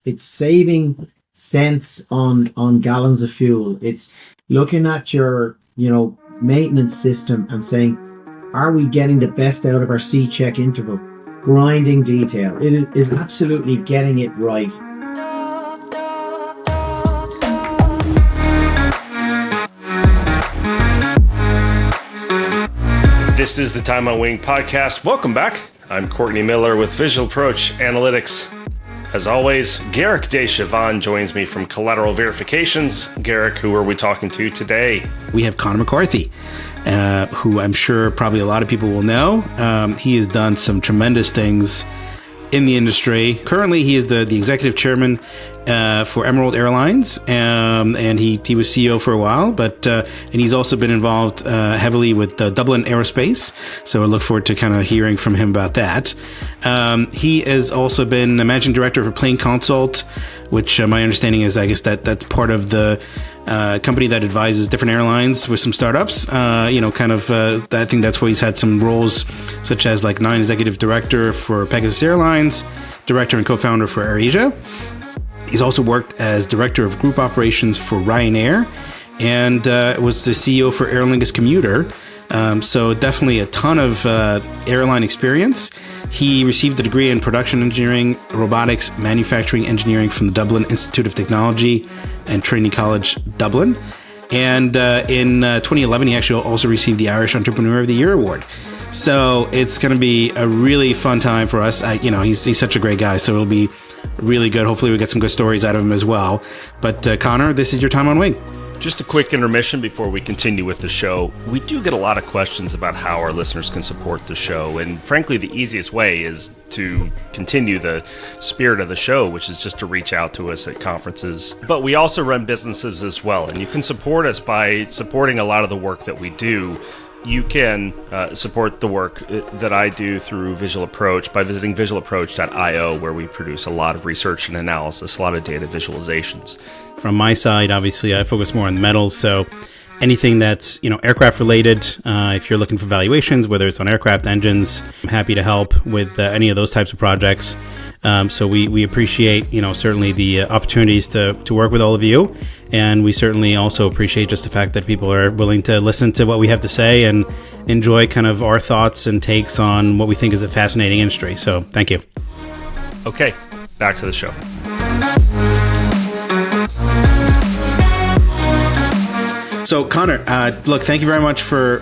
it's saving cents on gallons of fuel. It's looking at your, maintenance system and saying, are we getting the best out of our C-check interval? Grinding detail. It is absolutely getting it right. This is the Time on Wing podcast. Welcome back. I'm Courtney Miller with Visual Approach Analytics. As always, Garrick Deschavon joins me from Collateral Verifications. Garrick, who are we talking to today? We have Conor McCarthy, who I'm sure probably a lot of people will know. He has done some tremendous things in the industry. Currently, he is the executive chairman for Emerald Airlines, and he was CEO for a while, and he's also been involved heavily with Dublin Aerospace. So I look forward to kind of hearing from him about that. He has also been a managing director for Plane Consult, which my understanding is, I guess that's part of the company that advises different airlines with some startups. I think that's where he's had some roles, such as like non-executive director for Pegasus Airlines, director and co-founder for AirAsia. He's also worked as director of group operations for Ryanair, and was the CEO for Aer Lingus Commuter. So definitely a ton of airline experience. He received a degree in production engineering, robotics, manufacturing engineering from the Dublin Institute of Technology and Trinity College, Dublin. And in 2011, he actually also received the Irish Entrepreneur of the Year award. So it's going to be a really fun time for us. He's such a great guy, so it'll be really good. Hopefully we get some good stories out of him as well. But Conor, this is your time on wing. Just a quick intermission before we continue with the show. We do get a lot of questions about how our listeners can support the show, and frankly, the easiest way is to continue the spirit of the show, which is just to reach out to us at conferences. But we also run businesses as well, and you can support us by supporting a lot of the work that we do. You can support the work that I do through Visual Approach by visiting visualapproach.io, where we produce a lot of research and analysis, a lot of data visualizations. From my side, obviously, I focus more on the metals. So anything that's, aircraft related, if you're looking for valuations, whether it's on aircraft engines, I'm happy to help with any of those types of projects. So we appreciate, certainly the opportunities to work with all of you. And we certainly also appreciate just the fact that people are willing to listen to what we have to say and enjoy kind of our thoughts and takes on what we think is a fascinating industry. So thank you. Okay, back to the show. So Conor, look, thank you very much for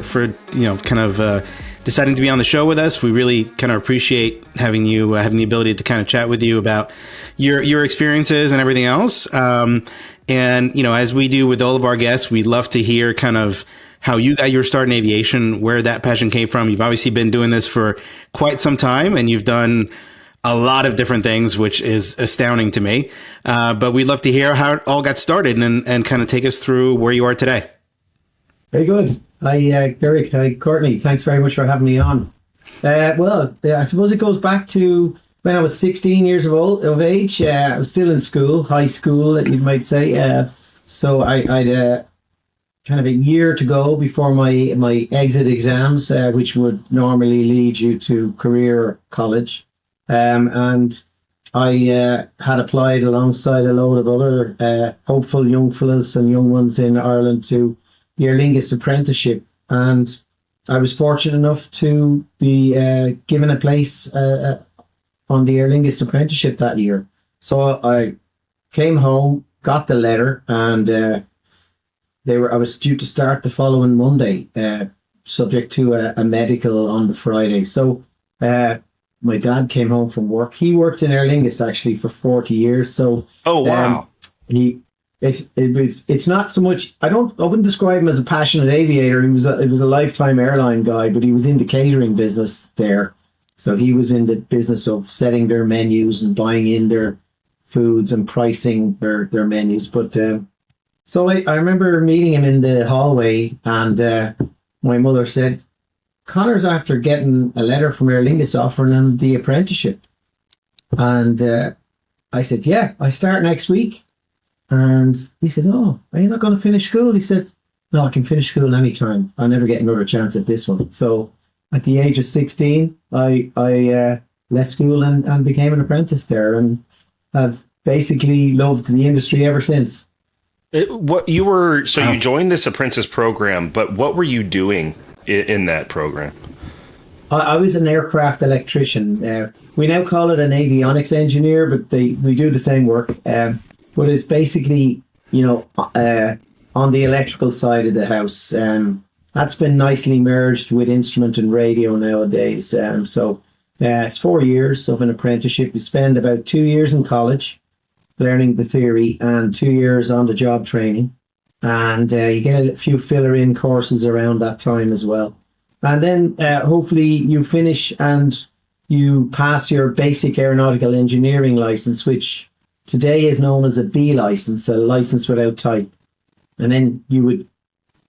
deciding to be on the show with us. We really kind of appreciate having you, having the ability to kind of chat with you about your experiences and everything else. And, as we do with all of our guests, we'd love to hear kind of how you got your start in aviation, where that passion came from. You've obviously been doing this for quite some time, and you've done a lot of different things, which is astounding to me. But we'd love to hear how it all got started and kind of take us through where you are today. Very good. Hi, Garrick. Hi, Courtney. Thanks very much for having me on. I suppose it goes back to when I was 16 years of age. I was still in school, high school, you might say. So I'd kind of a year to go before my exit exams, which would normally lead you to career college. And I had applied alongside a load of other hopeful young fellas and young ones in Ireland to the Aer Lingus apprenticeship. And I was fortunate enough to be given a place on the Aer Lingus apprenticeship that year. So I came home, got the letter, and I was due to start the following Monday, subject to a medical on the Friday. So my dad came home from work. He worked in Aer Lingus actually for 40 years. So oh wow, it's not so much. I wouldn't describe him as a passionate aviator. He was a lifetime airline guy, but he was in the catering business there. So he was in the business of setting their menus and buying in their foods and pricing their menus. But so I remember meeting him in the hallway, and my mother said, Conor's after getting a letter from Aer Lingus offering him the apprenticeship. And I said, yeah, I start next week. And he said, oh, are you not going to finish school? He said, no, I can finish school anytime. I'll never get another chance at this one. So at the age of 16, I left school and became an apprentice there, and have basically loved the industry ever since. You joined this apprentice program, but what were you doing in that program? I was an aircraft electrician. We now call it an avionics engineer, but we do the same work. But it's basically, on the electrical side of the house. That's been nicely merged with instrument and radio nowadays. It's 4 years of an apprenticeship. You spend about 2 years in college learning the theory and 2 years on the job training. And you get a few filler-in courses around that time as well. And then hopefully you finish and you pass your basic aeronautical engineering license, which today is known as a B license, a license without type. And then you would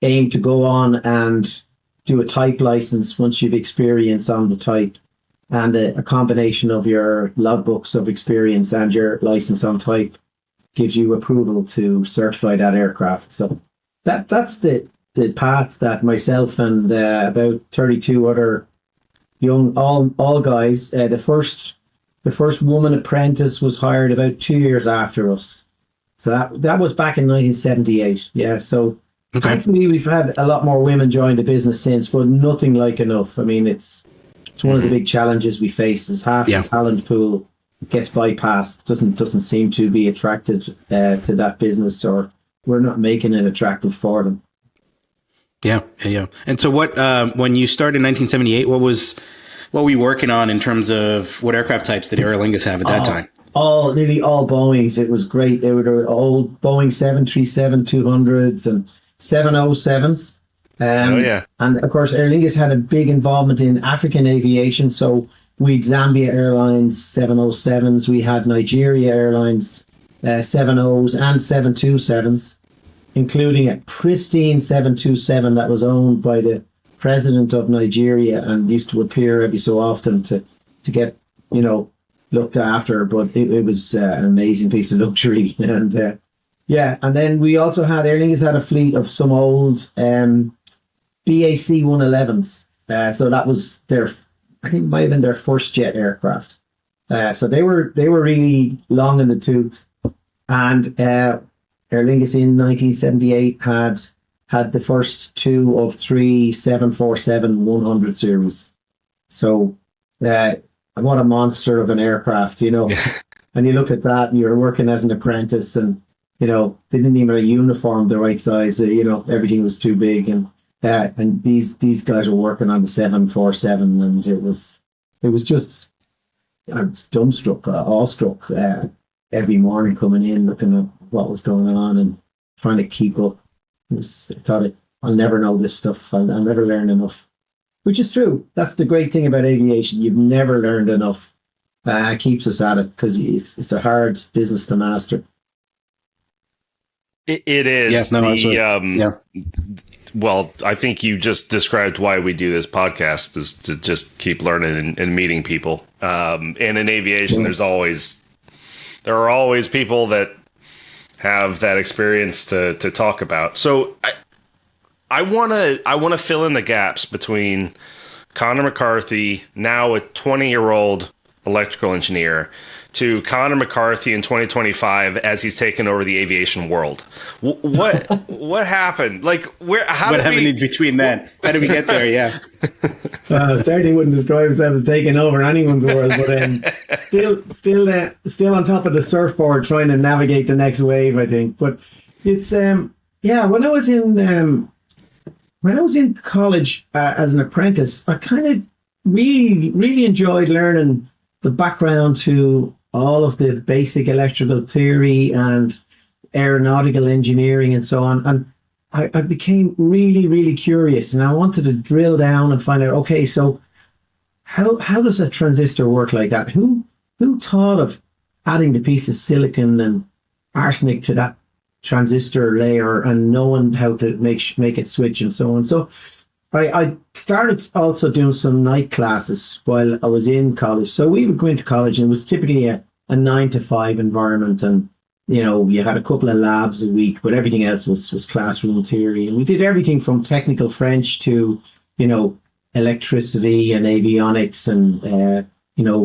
aim to go on and do a type license once you've experience on the type, and a combination of your logbooks of experience and your license on type gives you approval to certify that aircraft. So that's the path that myself and about 32 other young all guys. The first woman apprentice was hired about 2 years after us. So that was back in 1978. Yeah. So thankfully we've had a lot more women join the business since, but nothing like enough. I mean, it's one of the big challenges we face is half the talent pool gets bypassed, doesn't seem to be attracted to that business, or we're not making it attractive for them. Yeah. And so what, when you started in 1978, what were you working on in terms of what aircraft types did Aer Lingus have at that time? Nearly all Boeings. It was great. They were old Boeing 737-200s and 707s. And of course, Aer Lingus had a big involvement in African aviation. So we had Zambia Airlines 707s. We had Nigeria Airlines 70s and 727s, including a pristine 727 that was owned by the president of Nigeria and used to appear every so often to get, looked after. But it was an amazing piece of luxury. And and then we also had, Aer Lingus had a fleet of some old BAC 111s. So that was I think it might have been their first jet aircraft. So they were really long in the tooth. And Aer Lingus in 1978 had the first 2 of 3 747-100 series. So what a monster of an aircraft, And you look at that and you're working as an apprentice and, they didn't even have a uniform the right size. Everything was too big. And these guys were working on the 747, and it was just, I was dumbstruck, awestruck every morning coming in, looking at what was going on and trying to keep up. I thought, I'll never know this stuff. I'll never learn enough, which is true. That's the great thing about aviation. You've never learned enough. It keeps us at it because it's a hard business to master. It is. Yes, no, Well, I think you just described why we do this podcast, is to just keep learning and meeting people. And in aviation, there are always people that have that experience to talk about. So I want to fill in the gaps between Conor McCarthy, now a 20-year-old electrical engineer, to Conor McCarthy in 2025 as he's taken over the aviation world. What happened? Like, what happened in between then? How did we get there? Yeah. Certainly wouldn't describe himself as taking over anyone's world, but still on top of the surfboard trying to navigate the next wave, I think. But it's when I was in college as an apprentice, I kind of really enjoyed learning the background to all of the basic electrical theory and aeronautical engineering and so on. And I became really, really curious, and I wanted to drill down and find out, okay, so how does a transistor work like that? Who thought of adding the piece of silicon and arsenic to that transistor layer and knowing how to make it switch and so on? So I started also doing some night classes while I was in college. So we would go into college and it was typically a 9-to-5 environment, and you had a couple of labs a week, but everything else was classroom theory. And we did everything from technical French to electricity and avionics and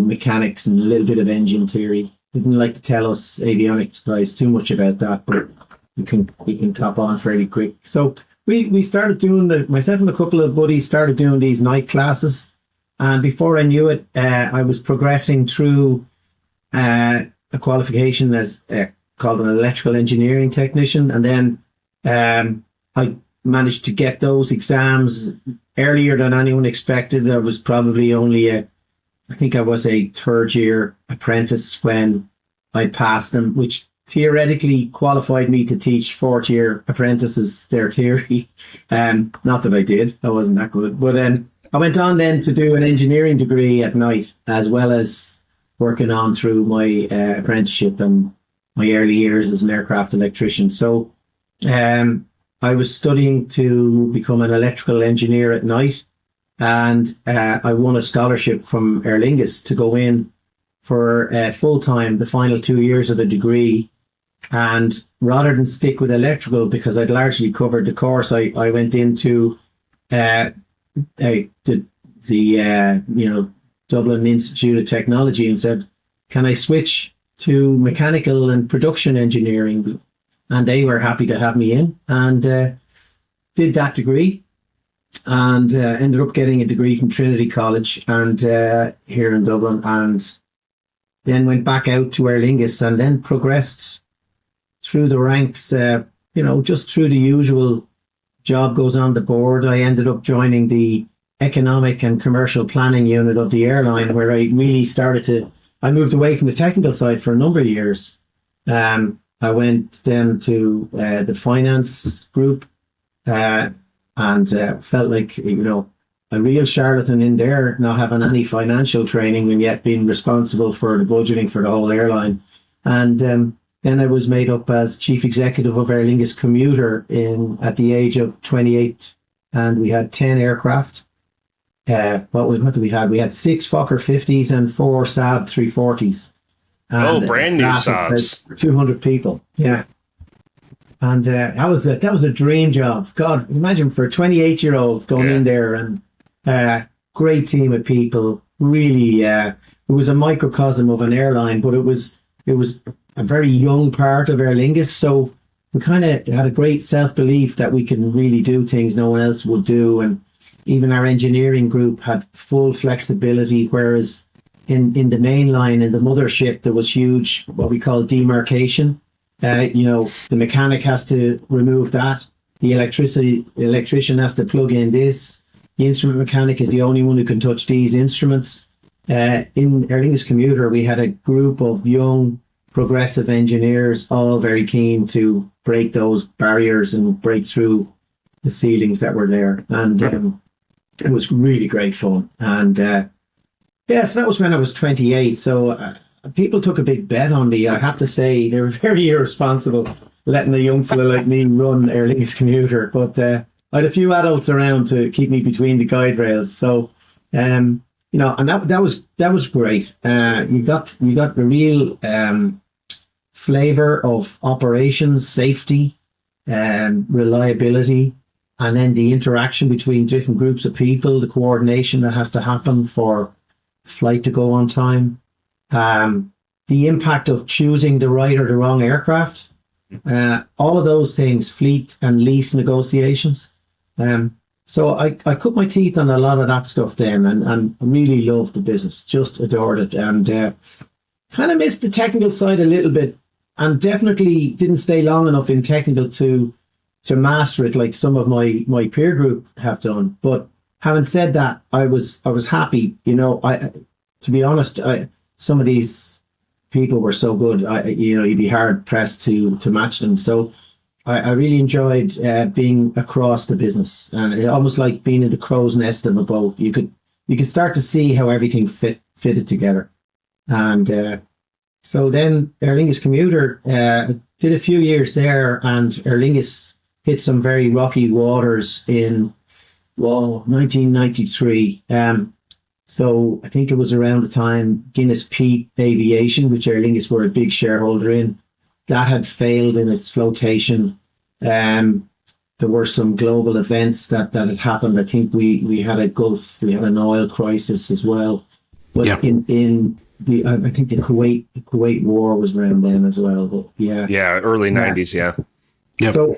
mechanics and a little bit of engine theory. didn't like to tell us avionics guys too much about that, but we can top on fairly quick. So we started doing myself and a couple of buddies started doing these night classes, and before I knew it, I was progressing through a qualification as called an electrical engineering technician, and then I managed to get those exams earlier than anyone expected. I was probably only I think I was a third year apprentice when I passed them, which theoretically qualified me to teach fourth year apprentices their theory. Not that I did, I wasn't that good. But I went on then to do an engineering degree at night, as well as working on through my apprenticeship and my early years as an aircraft electrician. So I was studying to become an electrical engineer at night, and I won a scholarship from Aer Lingus to go in for full-time the final 2 years of the degree. And rather than stick with electrical, because I'd largely covered the course, I went into the Dublin Institute of Technology and said, can I switch to mechanical and production engineering? And they were happy to have me in, and did that degree, and ended up getting a degree from Trinity College and here in Dublin, and then went back out to Aer Lingus, and then progressed through the ranks, just through the usual job goes on the board. I ended up joining the economic and commercial planning unit of the airline, where I really I moved away from the technical side for a number of years. I went then to the finance group and felt like, a real charlatan in there, not having any financial training and yet being responsible for the budgeting for the whole airline. And then I was made up as chief executive of Aer Lingus Commuter at the age of 28, and we had 10 aircraft. What did we have? We had 6 Fokker 50s and 4 Saab 340s. And brand new Saabs. 200 people. Yeah. And that was a dream job. God, imagine for a 28-year-old going in there, and great team of people. Really, it was a microcosm of an airline, but it was a very young part of Aer Lingus. So we kind of had a great self-belief that we can really do things no one else would do. And even our engineering group had full flexibility, whereas in the main line, in the mothership, there was huge, what we call demarcation. The mechanic has to remove that. The electrician has to plug in this. The instrument mechanic is the only one who can touch these instruments. In Aer Lingus Commuter, we had a group of young, progressive engineers, all very keen to break those barriers and break through the ceilings that were there. And it was really great fun. And so that was when I was 28. So people took a big bet on me. I have to say, they were very irresponsible letting a young fella like me run Aer Lingus Commuter. But I had a few adults around to keep me between the guide rails. So, and that was great. You got the real flavor of operations, safety, reliability, and then the interaction between different groups of people, the coordination that has to happen for the flight to go on time. The impact of choosing the right or the wrong aircraft, all of those things, fleet and lease negotiations. So I cut my teeth on a lot of that stuff then, and really loved the business, just adored it, and kind of missed the technical side a little bit, and definitely didn't stay long enough in technical to master it like some of my peer group have done. But having said that, I was happy. To be honest, some of these people were so good, you'd be hard pressed to match them. So I really enjoyed being across the business, and it almost like being in the crow's nest of a boat. You could start to see how everything fitted together. And so then Aer Lingus Commuter did a few years there, and Aer Lingus hit some very rocky waters in 1993. So I think it was around the time Guinness Peak Aviation, which Aer Lingus were a big shareholder in, that had failed in its flotation. There were some global events that had happened. I think we had a Gulf, we had an oil crisis as well. But in I think the Kuwait War was around then as well. But yeah, Yeah, early 90s, yeah. Yep.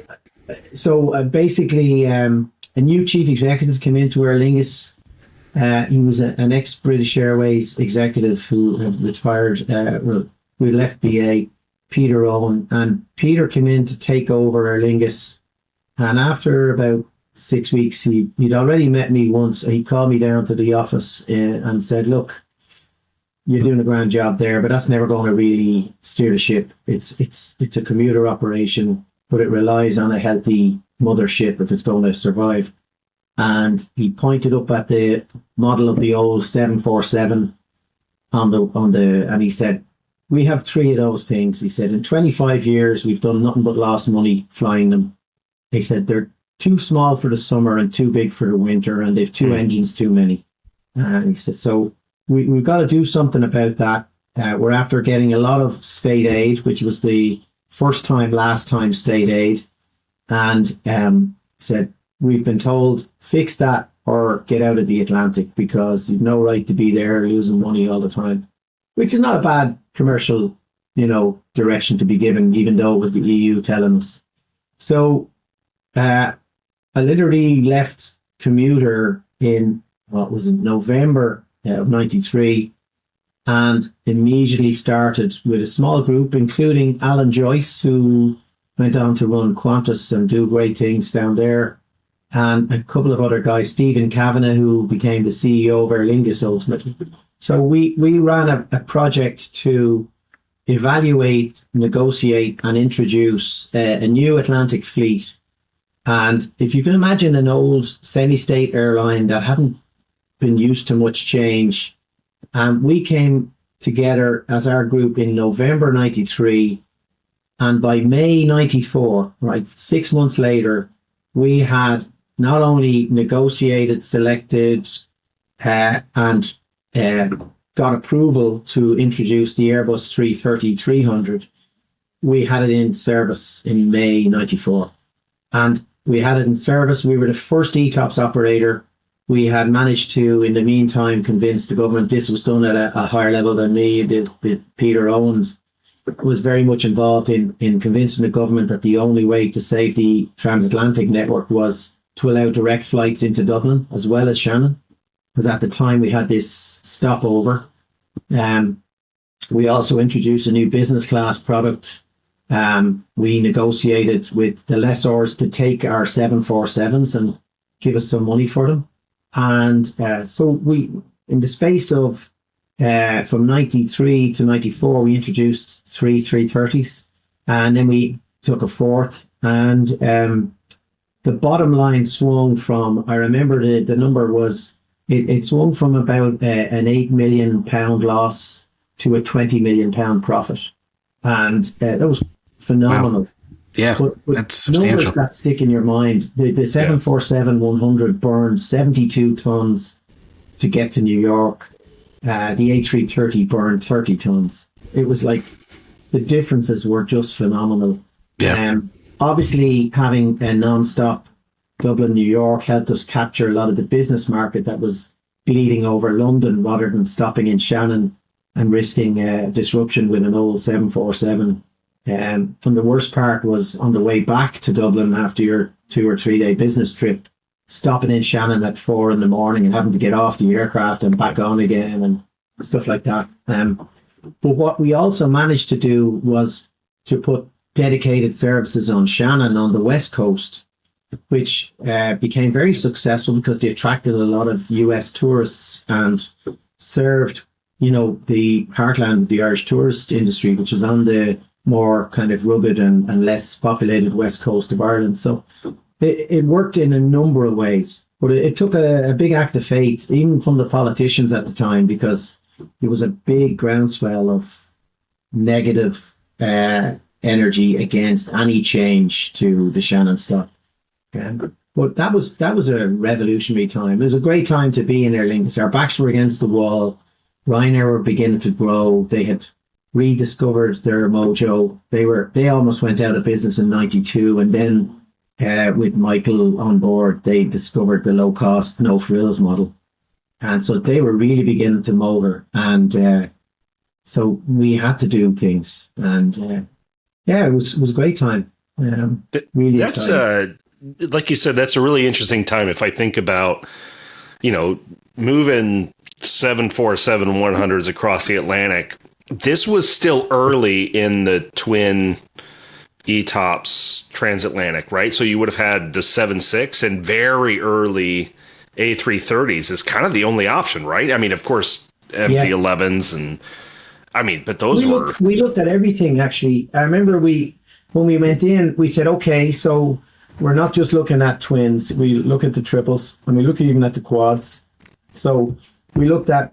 So basically, a new chief executive came into Aer Lingus. He was an ex-British Airways executive who had retired. We left BA, Peter Owen, and Peter came in to take over Aer Lingus. And after about 6 weeks, he'd already met me once. He called me down to the office and said, "Look, you're doing a grand job there, but that's never going to really steer the ship. It's a commuter operation, but it relies on a healthy mothership if it's going to survive." And he pointed up at the model of the old 747 and he said, "We have 3 of those things." He said, "In 25 years, we've done nothing but lost money flying them." He said, "They're too small for the summer and too big for the winter, and they've 2 engines too many." And he said, "So we've got to do something about that. We're after getting a lot of state aid," which was the last time state aid. And said, "We've been told, fix that or get out of the Atlantic because you've no right to be there losing money all the time," which is not a bad commercial, direction to be given, even though it was the EU telling us. So I literally left commuter in, November of 93, and immediately started with a small group, including Alan Joyce, who went on to run Qantas and do great things down there, and a couple of other guys, Stephen Kavanagh, who became the CEO of Aer Lingus ultimately. So we ran a project to evaluate, negotiate, and introduce a new Atlantic fleet. And if you can imagine an old semi-state airline that hadn't been used to much change, and we came together as our group in November 93, and by May 94, right, 6 months later, we had not only negotiated, selected, and got approval to introduce the Airbus A330-300. We had it in service in May 94. And we had it in service. We were the first ETOPS operator. We had managed to, in the meantime, convince the government. This was done at a higher level than me. Peter Owens was very much involved in convincing the government that the only way to save the transatlantic network was to allow direct flights into Dublin as well as Shannon, because at the time we had this stopover. We also introduced a new business class product. We negotiated with the lessors to take our 747s and give us some money for them. And so we, in the space of from 93 to 94, we introduced 3 330s, and then we took a fourth. And the bottom line swung from, I remember the number was, it swung from about an £8 million loss to a £20 million profit. And that was phenomenal. Wow. Yeah, but that's substantial. Numbers that stick in your mind. The 747-100 burned 72 tons to get to New York. The A330 burned 30 tons. It was like the differences were just phenomenal. Yeah. Obviously, having a non-stop Dublin, New York helped us capture a lot of the business market that was bleeding over London rather than stopping in Shannon and risking disruption with an old 747. And the worst part was on the way back to Dublin after your 2 or 3 day business trip, stopping in Shannon at 4 a.m. and having to get off the aircraft and back on again and stuff like that. But what we also managed to do was to put dedicated services on Shannon on the West Coast, which became very successful because they attracted a lot of US tourists and served, the heartland of the Irish tourist industry, which is on the more kind of rugged and less populated west coast of Ireland. So it worked in a number of ways, but it took a big act of faith, even from the politicians at the time, because there was a big groundswell of negative energy against any change to the Shannon stock. But that was a revolutionary time. It was a great time to be in Aer Lingus. Our backs were against the wall. Ryanair were beginning to grow. They had rediscovered their mojo. They almost went out of business in 92, and then with Michael on board, they discovered the low cost, no frills model. And so they were really beginning to motor. And so we had to do things, and it was a great time. Really That's exciting. like you said, that's a really interesting time. If I think about, moving 747-100s across the Atlantic, this was still early in the twin ETOPS transatlantic, right? So you would have had the 76 and very early A330s is kind of the only option, right? I mean, of course, MD-11s and but those we looked at everything, actually. I remember when we went in, we said, okay, so we're not just looking at twins. We look at the triples, and we look even at the quads. So we looked at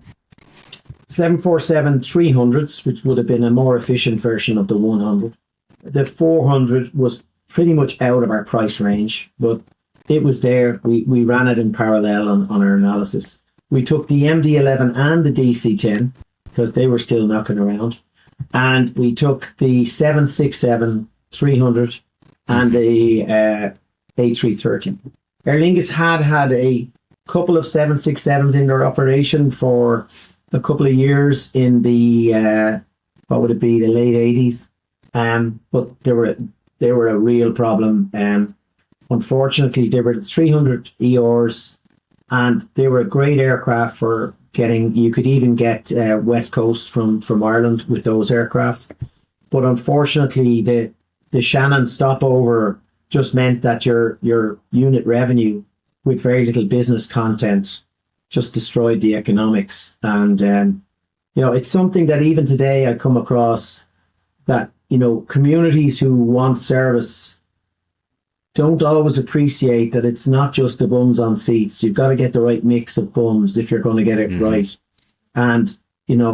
747-300s, which would have been a more efficient version of the 100. The 400 was pretty much out of our price range, but it was there. We ran it in parallel on our analysis. We took the MD-11 and the DC-10 because they were still knocking around. And we took the 767-300 and the A330. Aer Lingus had a couple of 767s in their operation for a couple of years in the, what would it be, the late 80s. But they were a real problem. Unfortunately, they were the 300 ERs, and they were a great aircraft for getting. You could even get West Coast from Ireland with those aircraft. But unfortunately, the Shannon stopover just meant that your unit revenue with very little business content just destroyed the economics. And it's something that even today I come across that communities who want service don't always appreciate that it's not just the bums on seats. You've got to get the right mix of bums if you're going to get it right. And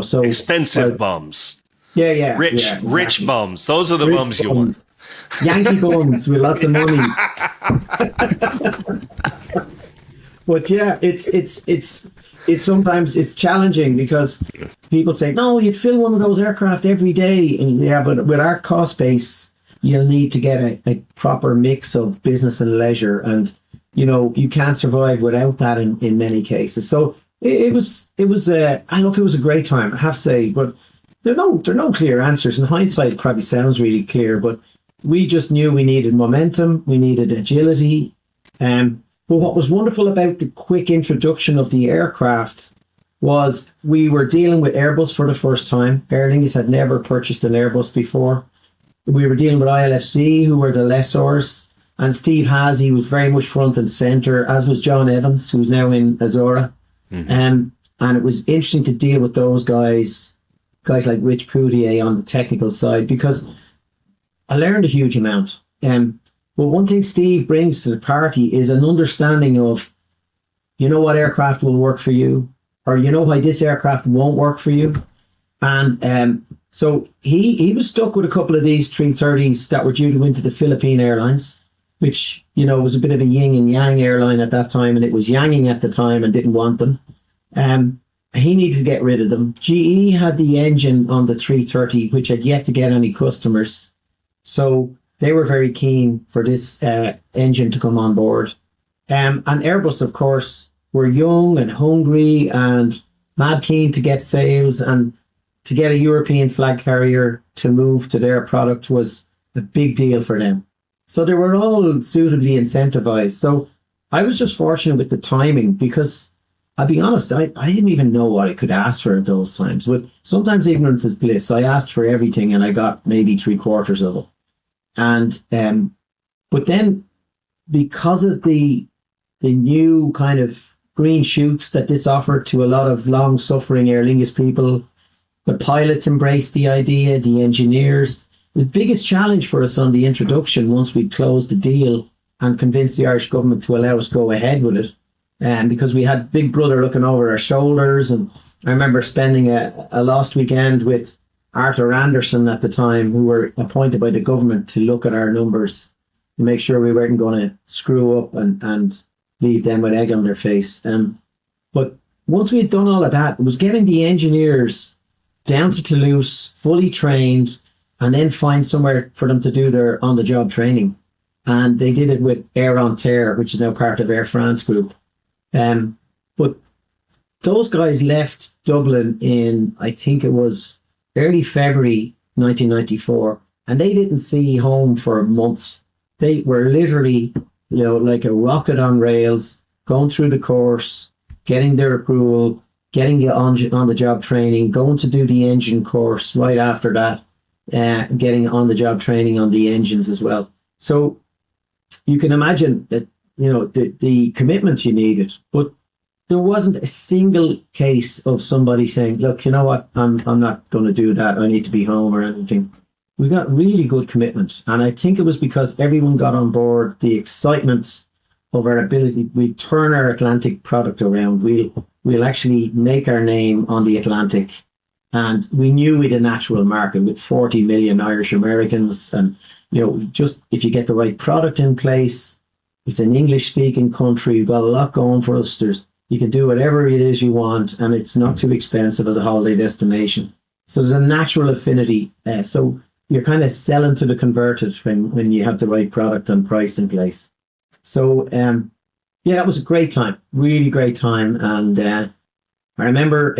so expensive bums. Yeah. Rich bums. Those are the bums you want. Yankee bums with lots of money. But yeah, it's sometimes it's challenging because people say, no, you'd fill one of those aircraft every day. And but with our cost base, you'll need to get a proper mix of business and leisure. And, you can't survive without that in many cases. So it was a great time, I have to say, but there are no clear answers. In hindsight, it probably sounds really clear, but we just knew we needed momentum. We needed agility. But what was wonderful about the quick introduction of the aircraft was we were dealing with Airbus for the first time. Aer Lingus had never purchased an Airbus before. We were dealing with ILFC, who were the lessors, and Steve Hazy was very much front and centre, as was John Evans, who's now in Azora. And it was interesting to deal with those guys like Rich Poutier on the technical side, because I learned a huge amount. But one thing Steve brings to the party is an understanding of, what aircraft will work for you, or why this aircraft won't work for you. And so he was stuck with a couple of these 330s that were due to into the Philippine Airlines, which, was a bit of a yin and yang airline at that time, and it was yanging at the time and didn't want them. He needed to get rid of them. GE had the engine on the 330, which had yet to get any customers. So they were very keen for this engine to come on board. And Airbus, of course, were young and hungry and mad keen to get sales, and to get a European flag carrier to move to their product was a big deal for them. So they were all suitably incentivized. So I was just fortunate with the timing, because I'll be honest, I didn't even know what I could ask for at those times. But sometimes ignorance is bliss. I asked for everything and I got maybe 3/4 of it. And but then, because of the new kind of green shoots that this offered to a lot of long-suffering Aer Lingus people, the pilots embraced the idea, the engineers. The biggest challenge for us on the introduction, once we closed the deal and convinced the Irish government to allow us to go ahead with it, because we had Big Brother looking over our shoulders. And I remember spending a last weekend with Arthur Anderson at the time, who were appointed by the government to look at our numbers to make sure we weren't going to screw up and leave them with egg on their face. But once we had done all of that, it was getting the engineers down to Toulouse, fully trained, and then find somewhere for them to do their on-the-job training. And they did it with Air Lingus, which is now part of Air France Group. But those guys left Dublin in, I think it was early February 1994, and they didn't see home for months. They were literally, like a rocket on rails, going through the course, getting their approval, getting the on-the-job training, going to do the engine course right after that, getting on-the-job training on the engines as well. So you can imagine that, the commitment you needed, but there wasn't a single case of somebody saying, look, you know what, I'm not going to do that. I need to be home or anything. We got really good commitment. And I think it was because everyone got on board the excitement of our ability. We turn our Atlantic product around. We'll actually make our name on the Atlantic. And we knew we had a natural market with 40 million Irish Americans. And, just if you get the right product in place, it's an English speaking country. We've got a lot going for us. You can do whatever it is you want, and it's not too expensive as a holiday destination. So there's a natural affinity. So you're kind of selling to the converted when you have the right product and price in place. So, that was a great time, really great time. And I remember,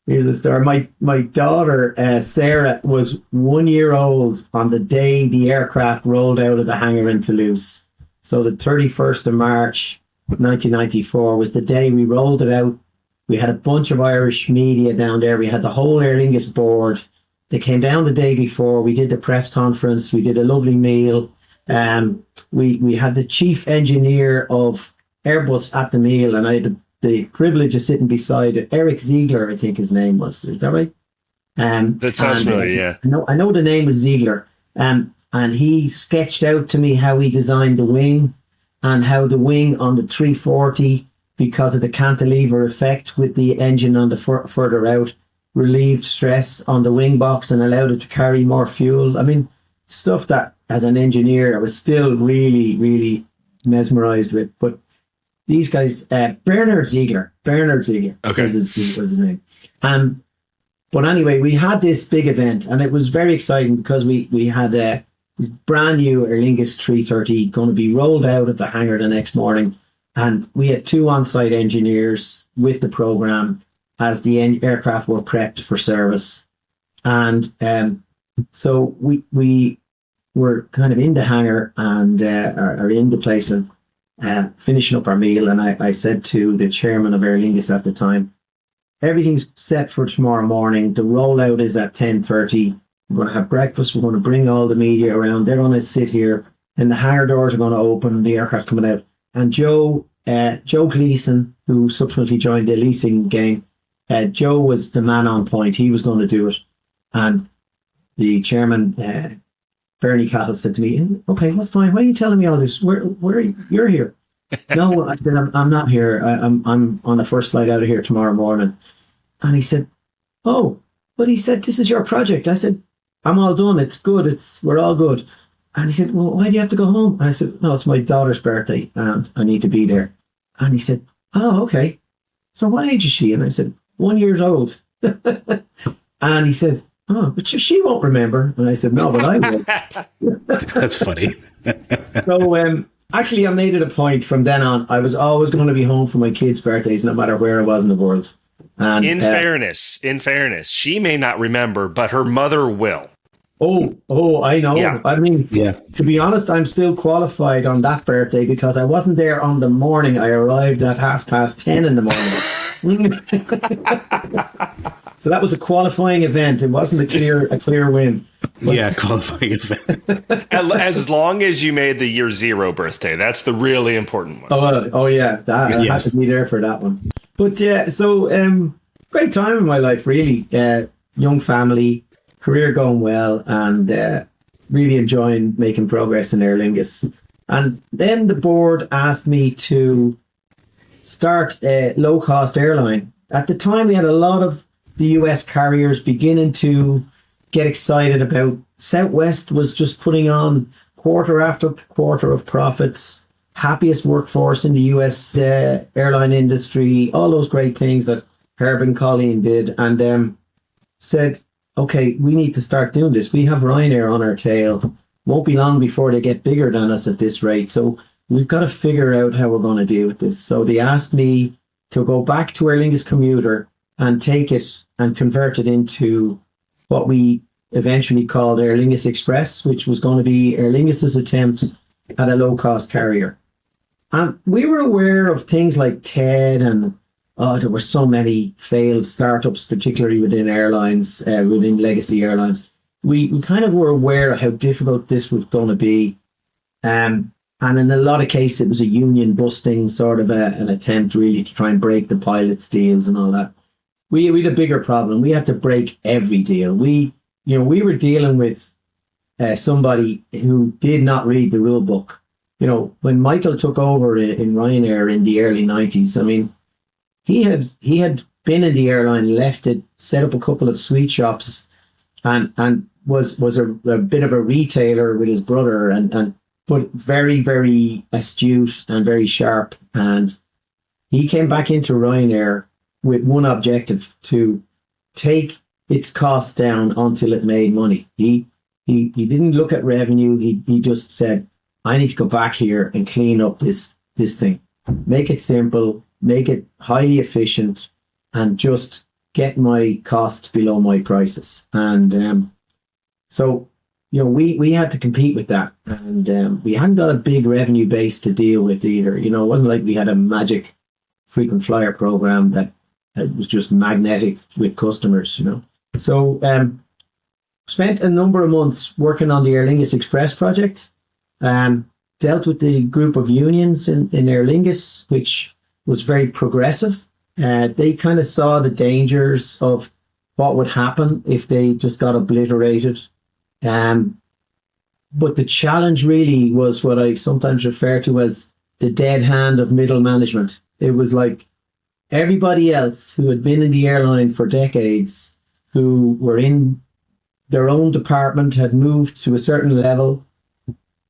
here's the story. My daughter, Sarah, was 1 year old on the day the aircraft rolled out of the hangar in Toulouse. So the 31st of March, 1994 was the day we rolled it out. We had a bunch of Irish media down there. We had the whole Aer Lingus board. They came down the day before. We did the press conference. We did a lovely meal. We had the chief engineer of Airbus at the meal, and I had the privilege of sitting beside it. Eric Ziegler, I think his name was. Is that right? That sounds familiar, yeah. I know the name was Ziegler. And he sketched out to me how he designed the wing and how the wing on the 340, because of the cantilever effect with the engine on the further out, relieved stress on the wing box and allowed it to carry more fuel. I mean, stuff that as an engineer I was still really, really mesmerized with. But these guys, Bernard Ziegler, okay, was his name. But anyway, we had this big event, and it was very exciting because we had this brand new Aer Lingus 330 going to be rolled out of the hangar the next morning. And we had 2 on-site engineers with the program as the aircraft were prepped for service. And so we were kind of in the hangar and are in the place and finishing up our meal. And I said to the chairman of Aer Lingus at the time, everything's set for tomorrow morning. The rollout is at 10:30. We're going to have breakfast. We're going to bring all the media around. They're going to sit here, and the hangar doors are going to open. The aircraft coming out. And Joe Gleason, who subsequently joined the leasing game, Joe was the man on point. He was going to do it. And the chairman, Bernie Cahill, said to me, "Okay, that's fine. Why are you telling me all this? Where you're here?" No, I said, I'm not here. I'm on the first flight out of here tomorrow morning. And he said, "Oh, but," he said, "this is your project." I said, "I'm all done. It's good. We're all good." And he said, "Well, why do you have to go home?" And I said, "No, it's my daughter's birthday and I need to be there." And he said, "Oh, okay. So what age is she?" And I said, 1 year old. And he said, "Oh, but she won't remember." And I said, "No, but I will." That's funny. So, actually, I made it a point from then on. I was always going to be home for my kids' birthdays, no matter where I was in the world. And in fairness, she may not remember, but her mother will. Oh, I know. Yeah. I mean, Yeah. To be honest, I'm still qualified on that birthday because I wasn't there on the morning. I arrived at 10:30 in the morning. So that was a qualifying event. It wasn't a clear win. Yeah, qualifying event. As long as you made the year 0 birthday, that's the really important one. Oh yeah, I had to be there for that one. But yeah, so great time in my life, really. Young family, career going well, and really enjoying making progress in Aer Lingus. And then the board asked me to start a low-cost airline. At the time, we had a lot of the US carriers beginning to get excited about. Southwest was just putting on quarter after quarter of profits, happiest workforce in the US airline industry, all those great things that Herb and Colleen did, and said, "Okay, we need to start doing this. We have Ryanair on our tail. Won't be long before they get bigger than us at this rate. So we've got to figure out how we're going to deal with this." So they asked me to go back to Aer Lingus Commuter and take it and convert it into what we eventually called Aer Lingus Express, which was going to be Aer Lingus's attempt at a low-cost carrier. And we were aware of things like TED and there were so many failed startups, particularly within airlines, within legacy airlines. We kind of were aware of how difficult this was going to be. And in a lot of cases, it was a union busting sort of an attempt really to try and break the pilots' deals and all that. We had a bigger problem. We had to break every deal. We were dealing with somebody who did not read the rule book. When Michael took over in Ryanair in the early 90s, I mean, he had been in the airline, left it, set up a couple of sweet shops, and was a bit of a retailer with his brother, but very, very astute and very sharp. And he came back into Ryanair with one objective: to take its costs down until it made money. He didn't look at revenue. He just said, I need to go back here and clean up this thing, make it simple, make it highly efficient, and just get my cost below my prices. And so we had to compete with that, and we hadn't got a big revenue base to deal with either. It wasn't like we had a magic frequent flyer program that was just magnetic with customers. So spent a number of months working on the Aer Lingus Express project. Dealt with the group of unions in Aer Lingus, which was very progressive. They kind of saw the dangers of what would happen if they just got obliterated. But the challenge really was what I sometimes refer to as the dead hand of middle management. It was like everybody else who had been in the airline for decades, who were in their own department, had moved to a certain level.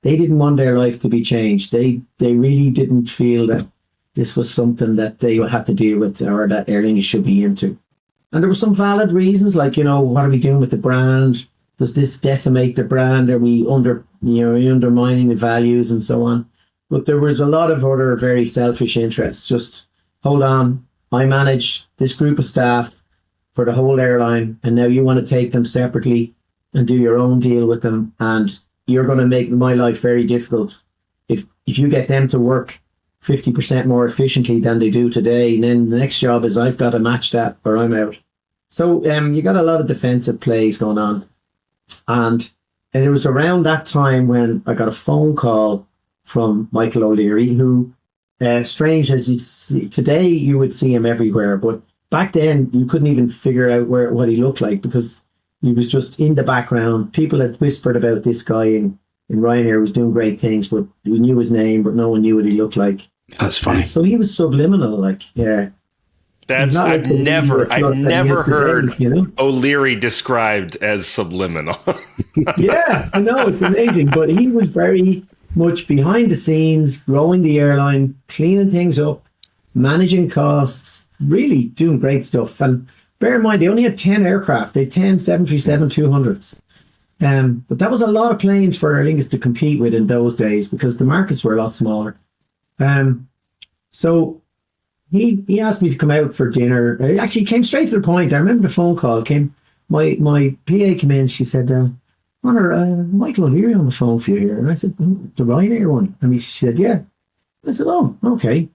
They didn't want their life to be changed. They really didn't feel that this was something that they had to deal with or that Aer Lingus should be into. And there were some valid reasons, like, what are we doing with the brand? Does this decimate the brand? Are we undermining the values and so on? But there was a lot of other very selfish interests. Just hold on, I manage this group of staff for the whole airline, and now you want to take them separately and do your own deal with them, and you're going to make my life very difficult. If you get them to work 50% more efficiently than they do today, and then the next job is I've got to match that or I'm out. So you got a lot of defensive plays going on. And it was around that time when I got a phone call from Michael O'Leary, who, strange as you see, today you would see him everywhere, but back then you couldn't even figure out what he looked like, because he was just in the background. People had whispered about this guy in Ryanair was doing great things, but we knew his name, but no one knew what he looked like. That's funny. So he was subliminal, like, yeah. I've never heard O'Leary described as subliminal. Yeah, I know, it's amazing. But he was very much behind the scenes, growing the airline, cleaning things up, managing costs, really doing great stuff. And bear in mind, they only had 10 aircraft. They had 10 737-200s. But that was a lot of planes for Aer Lingus to compete with in those days, because the markets were a lot smaller. So he asked me to come out for dinner. It actually came straight to the point. I remember the phone call came. My PA came in. She said, Conor, Michael O'Leary on the phone for you here. And I said, the Ryanair one. And she said, yeah. I said, oh, okay.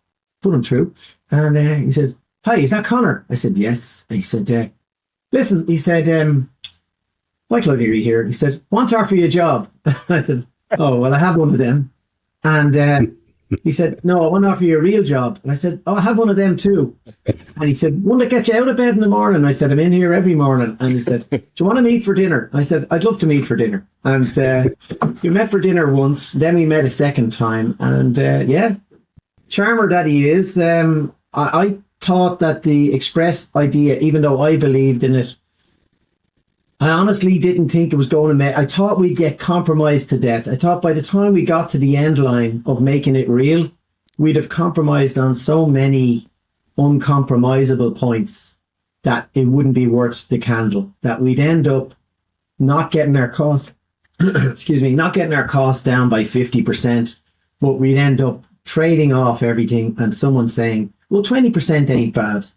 Put him through. And he said, hi, is that Conor? I said, yes. And he said, listen, he said, Michael O'Leary here. He said, want to offer you a job? I said, oh, well, I have one of them. And he said, no, I want to offer you a real job. And I said, oh, I have one of them too. And he said, one that gets you out of bed in the morning. I said, I'm in here every morning. And he said, do you want to meet for dinner? I said, I'd love to meet for dinner. And we met for dinner once. Then we met a second time. And yeah, charmer that he is. I thought that the Express idea, even though I believed in it, I honestly didn't think it was going to make. I thought we'd get compromised to death. I thought by the time we got to the end line of making it real, we'd have compromised on so many uncompromisable points that it wouldn't be worth the candle. That we'd end up not getting our cost, not getting our costs down by 50%, but we'd end up trading off everything and someone saying, well, 20% ain't bad.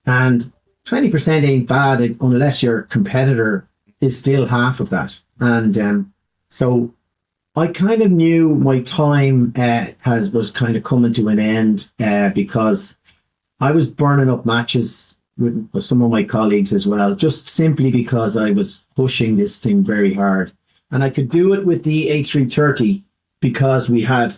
And 20% ain't bad unless your competitor is still half of that. And so I kind of knew my time was kind of coming to an end because I was burning up matches with some of my colleagues as well, just simply because I was pushing this thing very hard. And I could do it with the A330 because we had,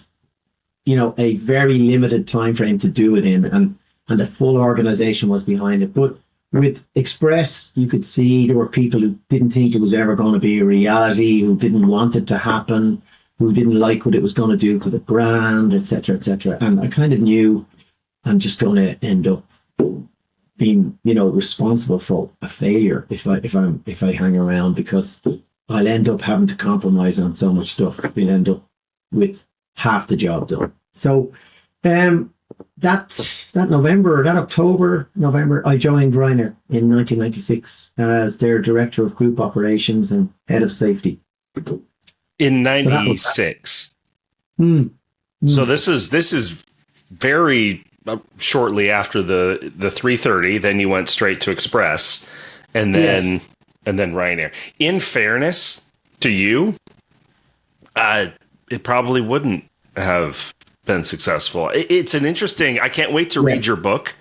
a very limited time frame to do it in, and the full organization was behind it. But with Express, you could see there were people who didn't think it was ever going to be a reality, who didn't want it to happen, who didn't like what it was going to do to the brand, etc., etc. And I kind of knew I'm just going to end up being, responsible for a failure if I hang around, because I'll end up having to compromise on so much stuff. We'll end up with half the job done. So, that November, I joined Ryanair in 1996 as their director of group operations and head of safety. In 96. So this is very shortly after the 330. Then you went straight to Express, and then Ryanair. In fairness to you, it probably wouldn't have been successful. It's an interesting. I can't wait to read your book.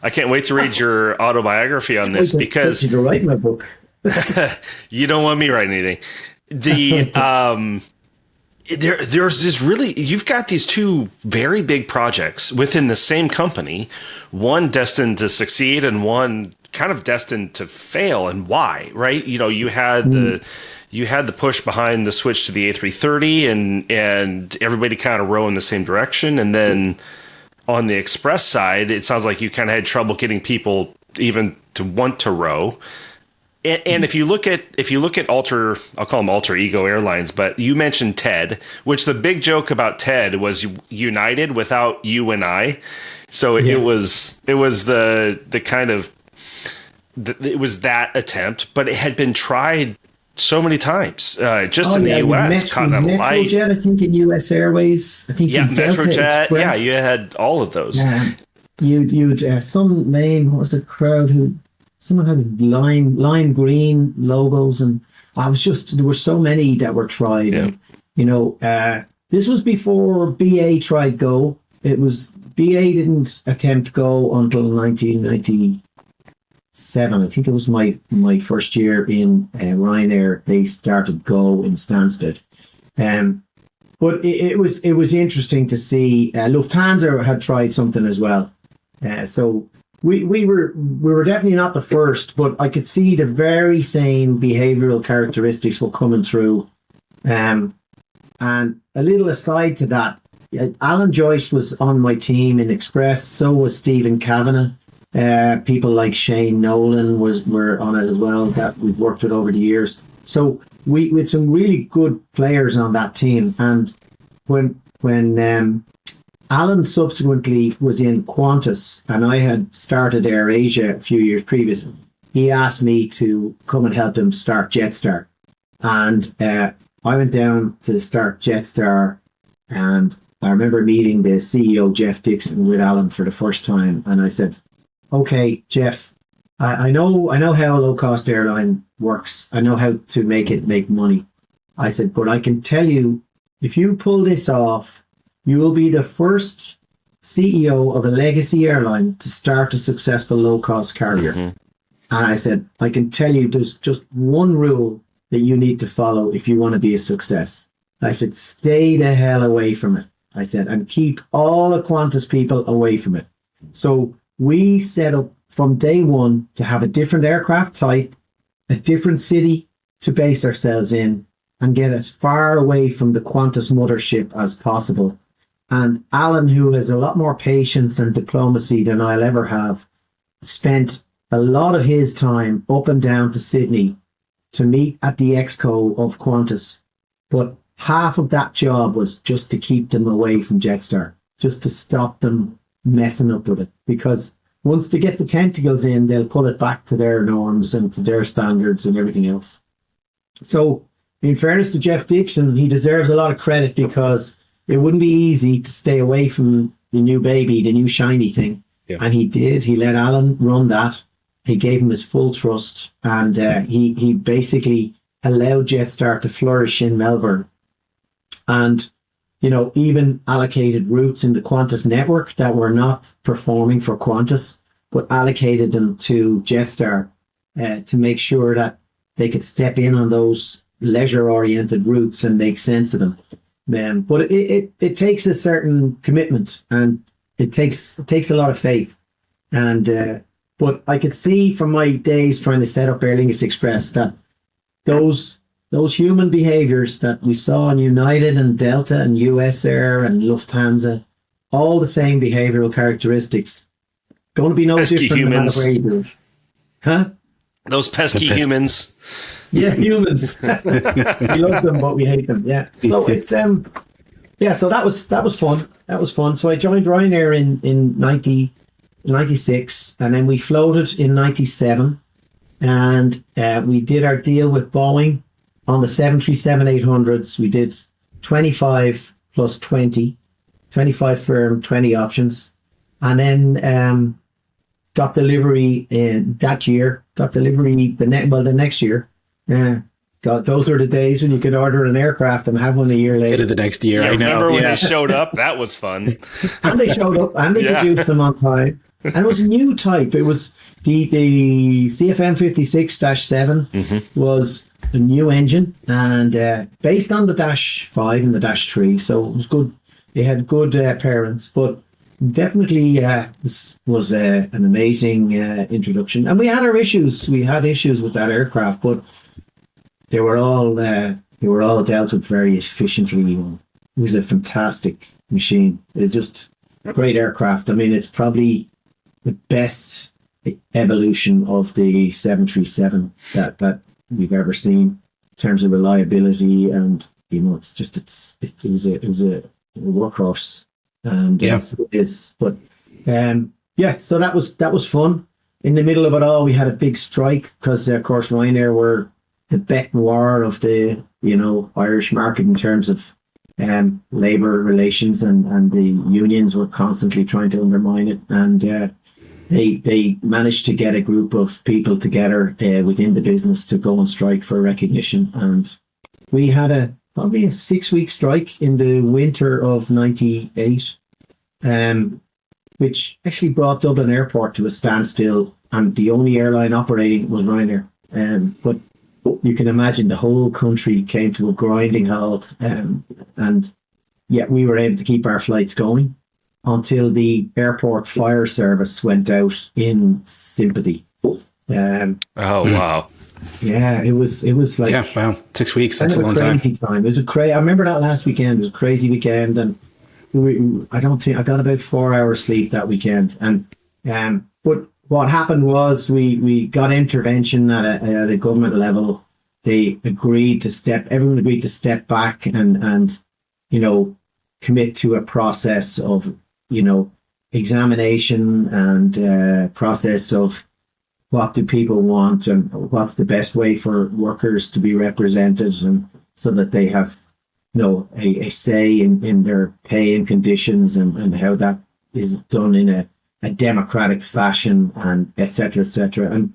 I can't wait to read your autobiography on this, because you write my book. You don't want me writing anything. There's this really, you've got these two very big projects within the same company, one destined to succeed and one kind of destined to fail. And why, right? You had the push behind the switch to the A330 and everybody kind of row in the same direction. And then on the Express side, it sounds like you kind of had trouble getting people even to want to row. And if you look at I'll call them alter ego airlines, but you mentioned TED, which the big joke about TED was United without you and I. So it was the kind of, it was that attempt, but it had been tried so many times, just in the US, Continental Light. Metrojet, I think, in US Airways. I think Metrojet. Yeah, you had all of those. You'd some name. What was the crowd who? Someone had lime green logos, and there were so many that were tried. Yeah. And, this was before BA tried Go. BA didn't attempt Go until 1997. I think it was my first year in Ryanair. They started Go in Stansted. But it was interesting to see. Lufthansa had tried something as well. So we were definitely not the first, but I could see the very same behavioural characteristics were coming through. And a little aside to that, Alan Joyce was on my team in Express. So was Stephen Kavanagh. People like Shane Nolan were on it as well, that we've worked with over the years. So we with some really good players on that team. And when Alan subsequently was in Qantas, and I had started AirAsia a few years previous, he asked me to come and help him start Jetstar. And I went down to start Jetstar, and I remember meeting the CEO, Jeff Dixon, with Alan for the first time. And I said, okay, Jeff, I know how a low-cost airline works. I know how to make money. I said, but I can tell you, if you pull this off, you will be the first CEO of a legacy airline to start a successful low-cost carrier. Mm-hmm. And I said, I can tell you there's just one rule that you need to follow if you want to be a success. I said, stay the hell away from it. I said, and keep all the Qantas people away from it. So we set up from day one to have a different aircraft type, a different city to base ourselves in, and get as far away from the Qantas mothership as possible. And Alan, who has a lot more patience and diplomacy than I'll ever have, spent a lot of his time up and down to Sydney to meet at the Exco of Qantas. But half of that job was just to keep them away from Jetstar, just to stop them messing up with it. Because once they get the tentacles in, they'll pull it back to their norms and to their standards and everything else. So, in fairness to Jeff Dixon, he deserves a lot of credit, because it wouldn't be easy to stay away from the new baby, the new shiny thing. Yeah. And he did. He let Alan run that. he gave him his full trust, and he basically allowed Jetstar to flourish in Melbourne, and even allocated routes in the Qantas network that were not performing for Qantas, but allocated them to Jetstar to make sure that they could step in on those leisure-oriented routes and make sense of them. But it takes a certain commitment, and it takes a lot of faith. And but I could see from my days trying to set up Aer Lingus Express that those human behaviours that we saw in United and Delta and US Air and Lufthansa, all the same behavioural characteristics, going to be no pesky different humans. no matter where you do it. Huh? Those pesky humans. Yeah, humans. We love them, but we hate them. Yeah. So it's so that was fun. That was fun. So I joined Ryanair in 96, and then we floated in 97, and we did our deal with Boeing on the 737-800s. We did 25 plus 20, 25 firm, 20 options, and then got delivery in that year. Got delivery the next year. God, those were the days when you could order an aircraft and have one a year later. Get it the next year. I know. Remember when they showed up? That was fun. And they showed up, and they produced them on time. And it was a new type. It was the CFM 56-7 was a new engine, and based on the Dash 5 and the Dash 3. So it was good. It had good parents, but definitely was an amazing introduction. And we had our issues. We had issues with that aircraft, but they were all dealt with very efficiently. It was a fantastic machine. It's just a great aircraft. I mean, it's probably the best evolution of the 737 that we've ever seen in terms of reliability, and it was a workhorse. And yes, it is. But so that was fun. In the middle of it all, we had a big strike because, of course, Ryanair were the bête noire of the Irish market in terms of labour relations, and the unions were constantly trying to undermine it. And they managed to get a group of people together within the business to go on strike for recognition. And we had probably a 6-week strike in the winter of 98, which actually brought Dublin Airport to a standstill, and the only airline operating was Ryanair. But you can imagine the whole country came to a grinding halt, and yet we were able to keep our flights going until the airport fire service went out in sympathy. Oh, wow. Yeah, it was like... Yeah, wow. 6 weeks, that's a long crazy time. It was I remember that last weekend. It was a crazy weekend, and I don't think I got about 4 hours sleep that weekend. And but what happened was we got intervention at a government level. They agreed to everyone agreed to step back and commit to a process of examination and process of what do people want and what's the best way for workers to be represented, and so that they have a say in their pay and conditions, and how that is done in a democratic fashion, and et cetera, et cetera. And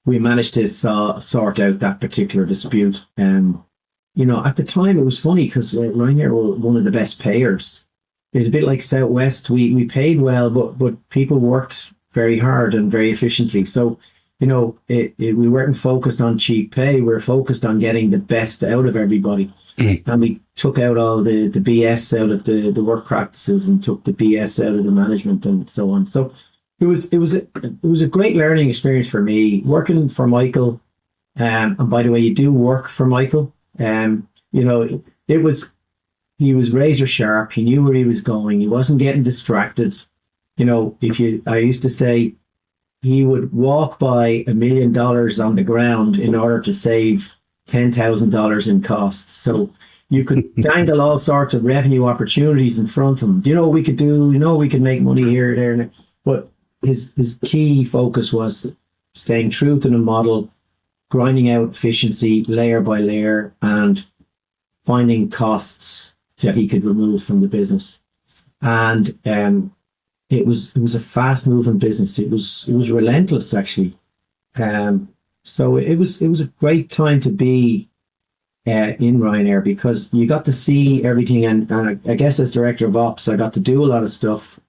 we managed to sort out that particular dispute. At the time it was funny because Ryanair were one of the best payers. It was a bit like Southwest. We paid well, but people worked very hard and very efficiently. So we weren't focused on cheap pay. We were focused on getting the best out of everybody. And we took out all the BS out of the work practices, and took the BS out of the management, and so on. So it was a great learning experience for me working for Michael. And by the way, you do work for Michael. He was razor sharp. He knew where he was going. He wasn't getting distracted. I used to say, he would walk by $1 million on the ground in order to save $10,000 in costs. So you could dangle all sorts of revenue opportunities in front of him. Do you know what we could do? We could make money here, there, and but his key focus was staying true to the model, grinding out efficiency layer by layer, and finding costs that he could remove from the business. And it was a fast moving business. It was relentless, actually. So it was a great time to be in Ryanair because you got to see everything, and I guess as director of ops, I got to do a lot of stuff.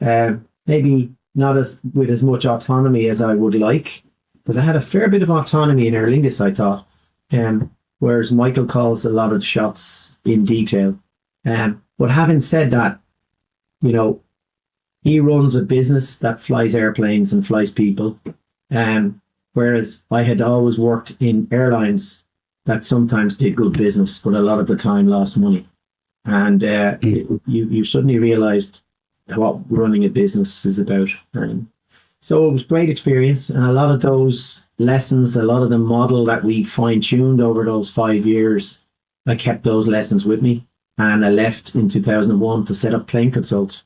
Maybe not with as much autonomy as I would like, because I had a fair bit of autonomy in Aer Lingus, I thought. Whereas Michael calls a lot of the shots in detail. But having said that, he runs a business that flies airplanes and flies people. Whereas I had always worked in airlines that sometimes did good business, but a lot of the time lost money. And you suddenly realized what running a business is about. So it was a great experience. And a lot of those lessons, a lot of the model that we fine-tuned over those 5 years, I kept those lessons with me. And I left in 2001 to set up Plane Consult,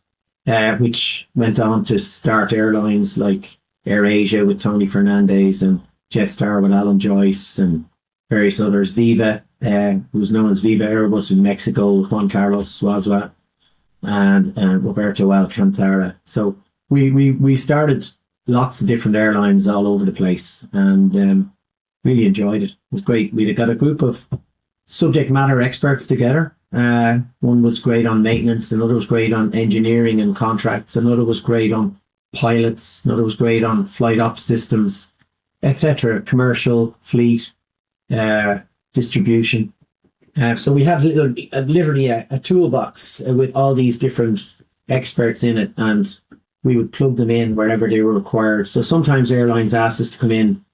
which went on to start airlines like AirAsia with Tony Fernandez and Jetstar with Alan Joyce and various others. Viva, who was known as Viva Airbus in Mexico, Juan Carlos Suazua and Roberto Alcantara. So we started lots of different airlines all over the place and really enjoyed it. It was great. We got a group of subject matter experts together. One was great on maintenance, another was great on engineering and contracts, another was great on pilots, another was great on flight ops systems, etc., commercial, fleet, distribution. So we had literally a toolbox with all these different experts in it, and we would plug them in wherever they were required. So sometimes airlines asked us to come in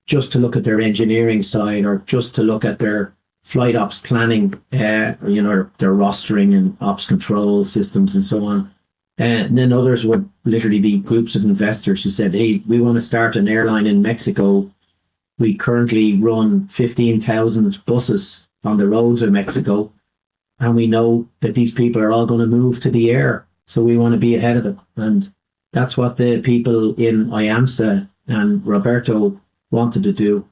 just to look at their engineering side or just to look at their flight ops planning, their rostering and ops control systems and so on. And then others would literally be groups of investors who said, hey, we want to start an airline in Mexico. We currently run 15,000 buses on the roads of Mexico, and we know that these people are all going to move to the air. So we want to be ahead of it. And that's what the people in IAMSA and Roberto wanted to do.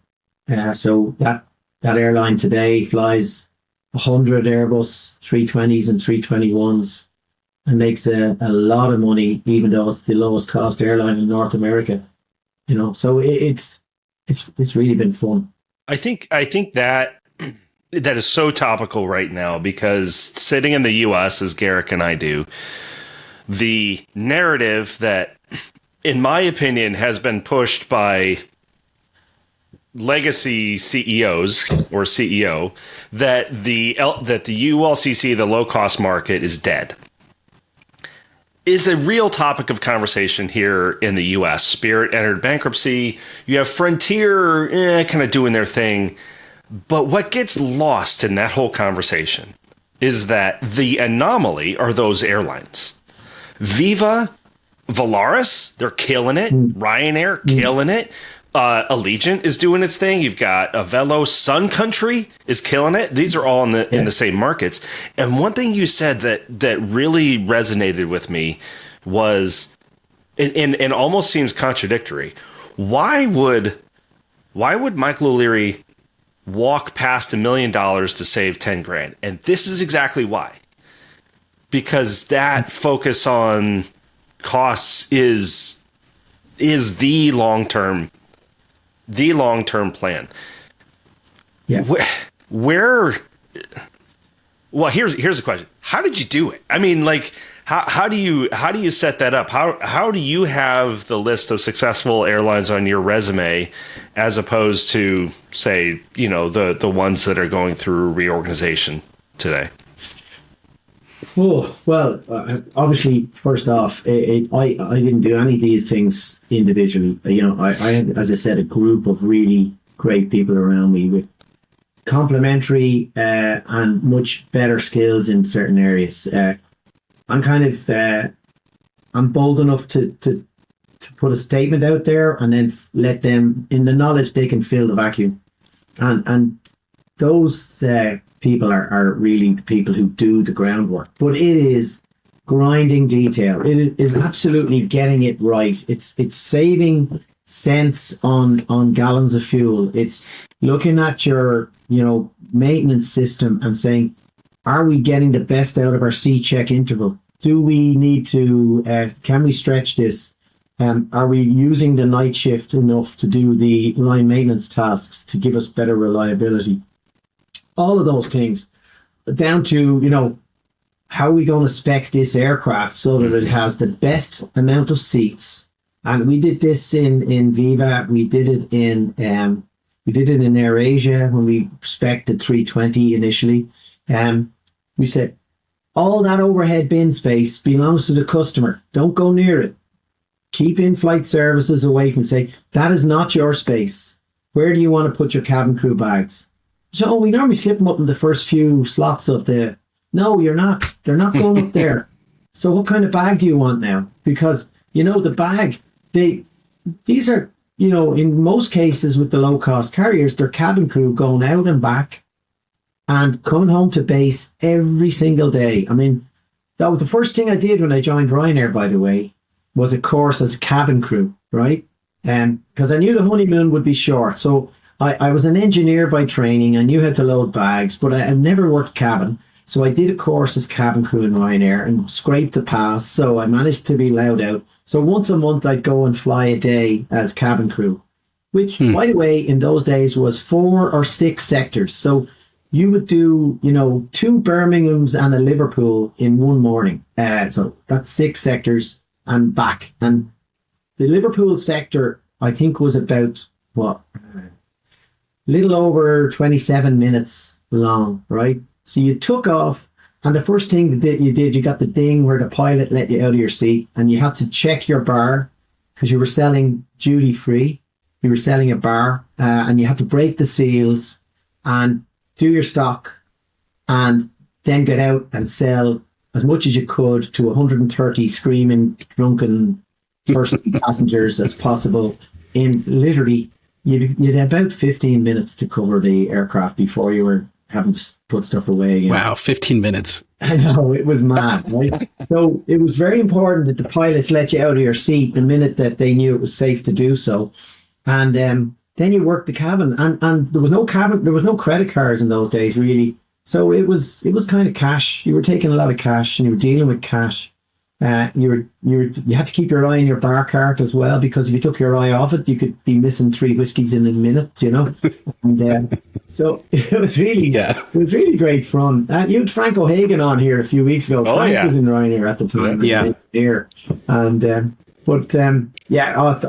So that airline today flies 100 Airbus 320s and 321s and makes a lot of money, even though it's the lowest cost airline in North America. So it's really been fun. I think that is so topical right now because sitting in the U.S. as Garrick and I do, the narrative that, in my opinion, has been pushed by legacy CEOs or CEO that the ULCC, the low cost market, is dead, is a real topic of conversation here in the U.S. Spirit entered bankruptcy. You have Frontier kind of doing their thing. But what gets lost in that whole conversation is that the anomaly are those airlines. Viva, Volaris, they're killing it. Ryanair, killing it. Allegiant is doing its thing. You've got Avelo, Sun Country is killing it. These are all in the same markets. And one thing you said that really resonated with me was, and almost seems contradictory. Why would Michael O'Leary walk past $1 million to save 10 grand? And this is exactly why. Because that focus on costs is the long-term plan. Yeah. Well, here's the question. How did you do it? I mean, like, how do you set that up? How do you have the list of successful airlines on your resume as opposed to, say, the ones that are going through reorganization today? Oh, well, obviously, first off, I didn't do any of these things individually. I had, as I said, a group of really great people around me with complementary and much better skills in certain areas. I'm bold enough to put a statement out there and then let them, in the knowledge they can fill the vacuum. And those people are really the people who do the groundwork. But it is grinding detail. It is absolutely getting it right. It's saving cents on gallons of fuel. It's looking at your maintenance system and saying, are we getting the best out of our C-check interval? Do we need to, can we stretch this? Are we using the night shift enough to do the line maintenance tasks to give us better reliability? All of those things, down to, how are we going to spec this aircraft so that it has the best amount of seats? And we did this in Viva. We did it in AirAsia when we spec'd the 320 initially. We said, all that overhead bin space belongs to the customer. Don't go near it. Keep in-flight services away from, say, that is not your space. Where do you want to put your cabin crew bags? So we normally slip them up in the first few slots of the... No, you're not. They're not going up there. So what kind of bag do you want now? Because, the bag, these are, in most cases with the low-cost carriers, they're cabin crew going out and back and coming home to base every single day. I mean, that was the first thing I did when I joined Ryanair, by the way, was a course as a cabin crew, right? Because I knew the honeymoon would be short. So I was an engineer by training. I knew how to load bags, but I never worked cabin. So I did a course as cabin crew in Ryanair and scraped the pass. So I managed to be allowed out. So once a month, I'd go and fly a day as cabin crew, which, by the way, in those days was 4 or 6 sectors. So you would do, 2 Birminghams and a Liverpool in one morning. So that's 6 sectors and back. And the Liverpool sector, I think, was about, little over 27 minutes long, right? So you took off, and the first thing that you got the ding where the pilot let you out of your seat, and you had to check your bar because you were selling duty free. You were selling a bar, and you had to break the seals and do your stock, and then get out and sell as much as you could to 130 screaming, drunken passengers as possible. In literally, you'd about 15 minutes to cover the aircraft before you were having to put stuff away again. Wow, 15 minutes. I know, it was mad, right? So it was very important that the pilots let you out of your seat the minute that they knew it was safe to do so. And then you worked the cabin, and there was no cabin, there was no credit cards in those days, really. So it was kind of cash. You were taking a lot of cash, and you were dealing with cash. You had to keep your eye on your bar cart as well, because if you took your eye off it, you could be missing 3 whiskies in a minute, And so it was really great fun. You had Frank O'Hagan on here a few weeks ago. Frank was in Ryanair at the time. Yeah. Here. And I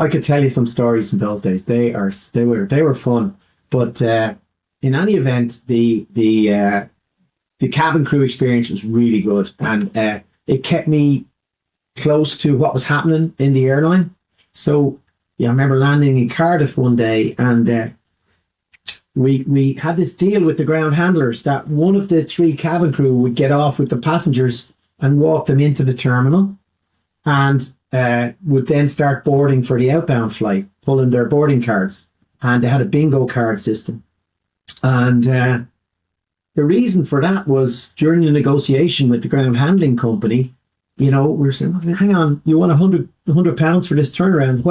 could tell you some stories from those days. They were fun. But in any event, the cabin crew experience was really good, and it kept me close to what was happening in the airline. So I remember landing in Cardiff one day, and we had this deal with the ground handlers that one of the 3 cabin crew would get off with the passengers and walk them into the terminal, and would then start boarding for the outbound flight, pulling their boarding cards. And they had a bingo card system. And the reason for that was during the negotiation with the ground handling company, we were saying, hang on, you want £100 for this turnaround?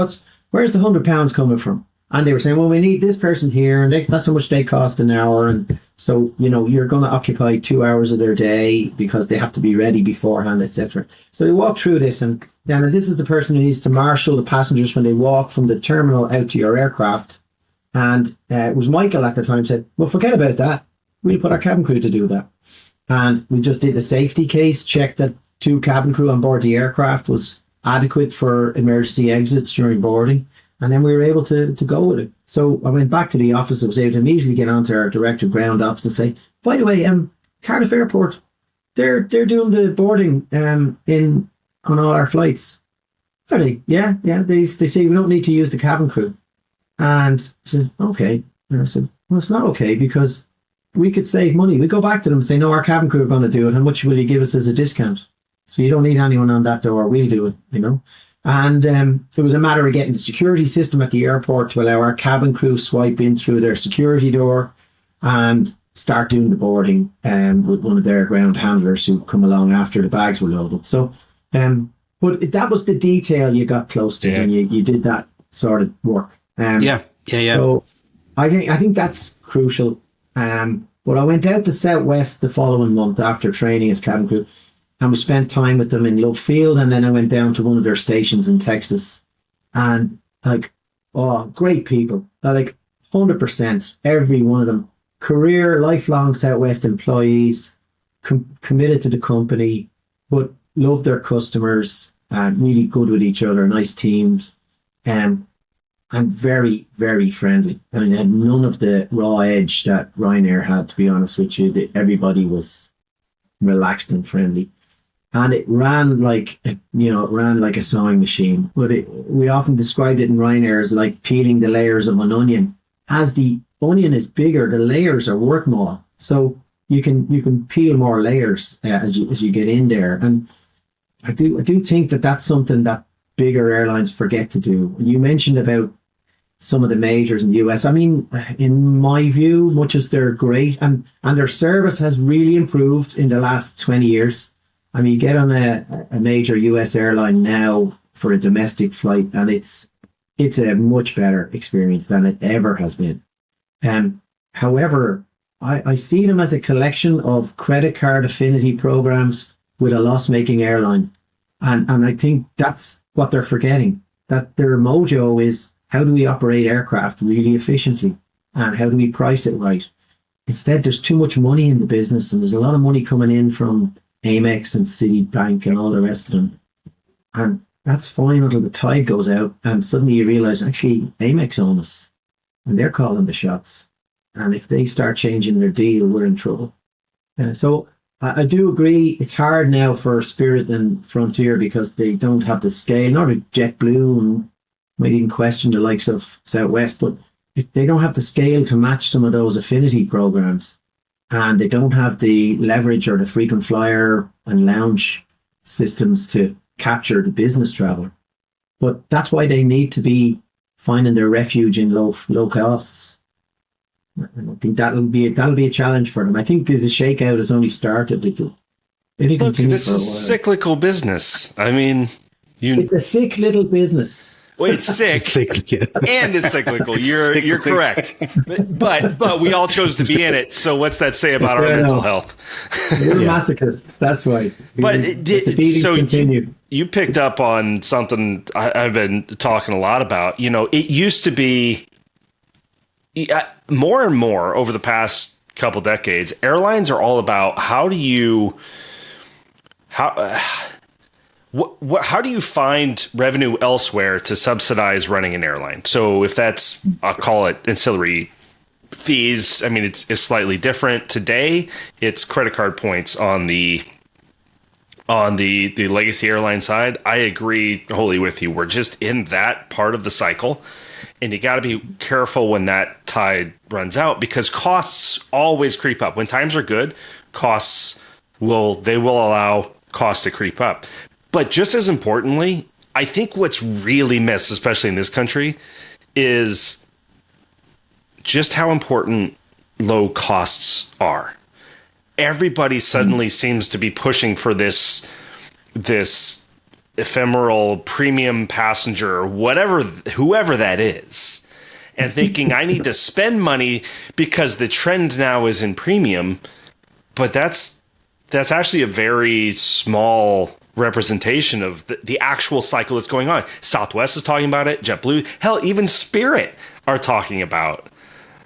Where's the £100 coming from? And they were saying, well, we need this person here, and that's how much they cost an hour. And so, you're going to occupy 2 hours of their day because they have to be ready beforehand, etc. So they walked through this, and then this is the person who needs to marshal the passengers when they walk from the terminal out to your aircraft. And it was Michael at the time said, well, forget about that. We'll put our cabin crew to do that. And we just did the safety case, checked that 2 cabin crew on board the aircraft was adequate for emergency exits during boarding. And then we were able to go with it. So I went back to the office. I was able to immediately get onto our director of ground ops and say, by the way, Cardiff Airport, they're doing the boarding on all our flights. Are they? Yeah. They say we don't need to use the cabin crew. And I said, okay. And I said, well, it's not okay, because we could save money. We go back to them and say, no, our cabin crew are going to do it. How much will you give us as a discount? So you don't need anyone on that door. We'll do it, And it was a matter of getting the security system at the airport to allow our cabin crew swipe in through their security door and start doing the boarding with one of their ground handlers who come along after the bags were loaded. So, but that was the detail you got close to when you did that sort of work. Yeah. So I think that's crucial. But I went out to Southwest the following month after training as cabin crew, and we spent time with them in Love Field, and then I went down to one of their stations in Texas and like, oh, great people. Like 100%, every one of them, career, lifelong Southwest employees, committed to the company, but love their customers and really good with each other, nice teams. And very, very friendly. I mean, it had none of the raw edge that Ryanair had, to be honest with you. Everybody was relaxed and friendly. And it ran like, it ran like a sewing machine. But we often described it in Ryanair as like peeling the layers of an onion. As the onion is bigger, the layers are worth more. So you can peel more layers as you get in there. And I do think that that's something that bigger airlines forget to do. You mentioned about some of the majors in the US. I mean, in my view, much as they're great and their service has really improved in the last 20 years. I mean, you get on a major US airline now for a domestic flight and it's a much better experience than it ever has been. However, I see them as a collection of credit card affinity programs with a loss-making airline. And I think that's what they're forgetting, that their mojo is, how do we operate aircraft really efficiently? And how do we price it right? Instead, there's too much money in the business and there's a lot of money coming in from Amex and Citibank and all the rest of them. And that's fine until the tide goes out and suddenly you realize, actually, Amex own us and they're calling the shots. And if they start changing their deal, we're in trouble. So I do agree it's hard now for Spirit and Frontier because they don't have the scale, not JetBlue, and might even question the likes of Southwest, but they don't have the scale to match some of those affinity programs. And they don't have the leverage or the frequent flyer and lounge systems to capture the business traveler. But that's why they need to be finding their refuge in low costs. I think that'll be a challenge for them. I think the shakeout has only started. It'll Look, continue this for a while. is cyclical business. I mean, It's a sick little business. well, it's sick and it's cyclical. You're correct. But we all chose to be in it. So what's that say about our mental health? We're masochists. That's why. But so continue. you picked up on something I've been talking a lot about. You know, it used to be more and more over the past couple decades, airlines are all about how do you find revenue elsewhere to subsidize running an airline. So if that's, I'll call it ancillary fees. I mean, it's slightly different today. It's credit card points on the legacy airline side. I agree wholly with you. We're just in that part of the cycle. And you got to be careful when that tide runs out because costs always creep up. When times are good, costs will allow costs to creep up. But just as importantly, I think what's really missed, especially in this country, is just how important low costs are. Everybody suddenly seems to be pushing for this ephemeral premium passenger or whoever that is, and thinking I need to spend money because the trend now is in premium. But that's actually a very small representation of the actual cycle that's going on. Southwest is talking about it. JetBlue, hell, even Spirit are talking about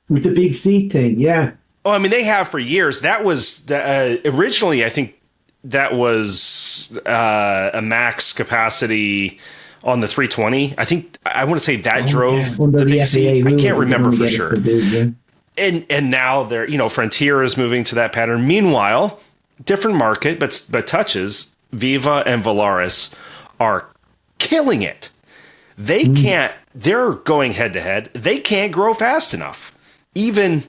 with the big seat thing. Yeah. Oh, I mean, they have for years. That was originally, I think, that was a max capacity on the 320. I think I want to say that drove the big seat. I can't remember for sure. And now they're, Frontier is moving to that pattern. Meanwhile, different market, but touches. Viva and Volaris are killing it. They can't. They're going head to head. They can't grow fast enough. Even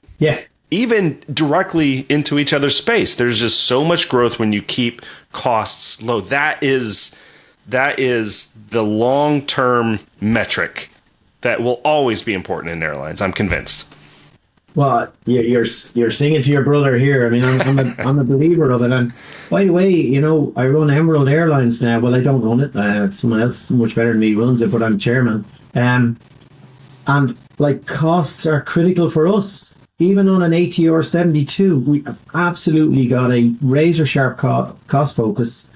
directly into each other's space. There's just so much growth when you keep costs low. That is the long-term metric that will always be important in airlines. I'm convinced. Well, you're singing to your brother here. I mean, I'm a believer of it. And by the way, I run Emerald Airlines now. Well, I don't run it. Someone else much better than me runs it, but I'm chairman. And costs are critical for us. Even on an ATR 72, we have absolutely got a razor sharp cost focus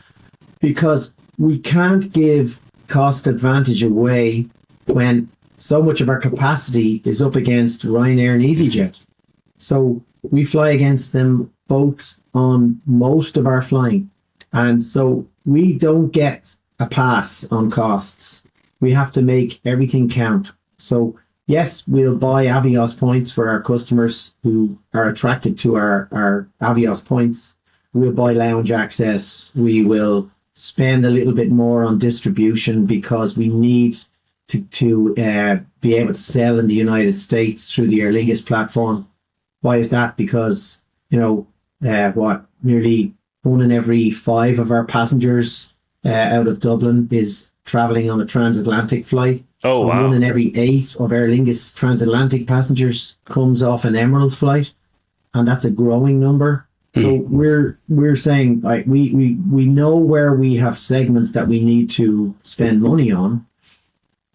because we can't give cost advantage away when so much of our capacity is up against Ryanair and EasyJet. So we fly against them both on most of our flying. And so we don't get a pass on costs. We have to make everything count. So yes, we'll buy Avios points for our customers who are attracted to our Avios points. We'll buy lounge access. We will spend a little bit more on distribution because we need to be able to sell in the United States through the Aer Lingus platform. Why is that? Because, nearly 1 in every 5 of our passengers out of Dublin is traveling on a transatlantic flight. Oh, wow. 1 in every 8 of Aer Lingus transatlantic passengers comes off an Emerald flight, and that's a growing number. So we're saying, like, we know where we have segments that we need to spend money on,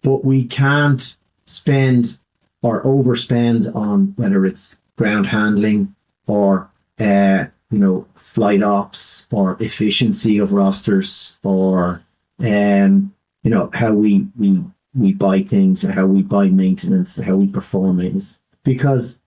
but we can't spend or overspend on whether it's ground handling or flight ops or efficiency of rosters or how we buy things, or how we buy maintenance, how we perform maintenance, because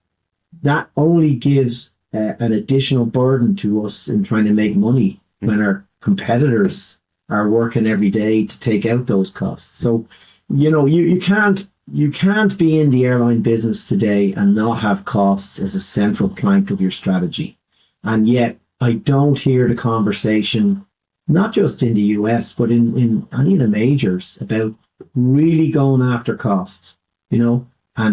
that only gives an additional burden to us in trying to make money when our competitors are working every day to take out those costs. So, you can't be in the airline business today and not have costs as a central plank of your strategy. And yet I don't hear the conversation, not just in the US, but in any of the majors, about really going after cost, and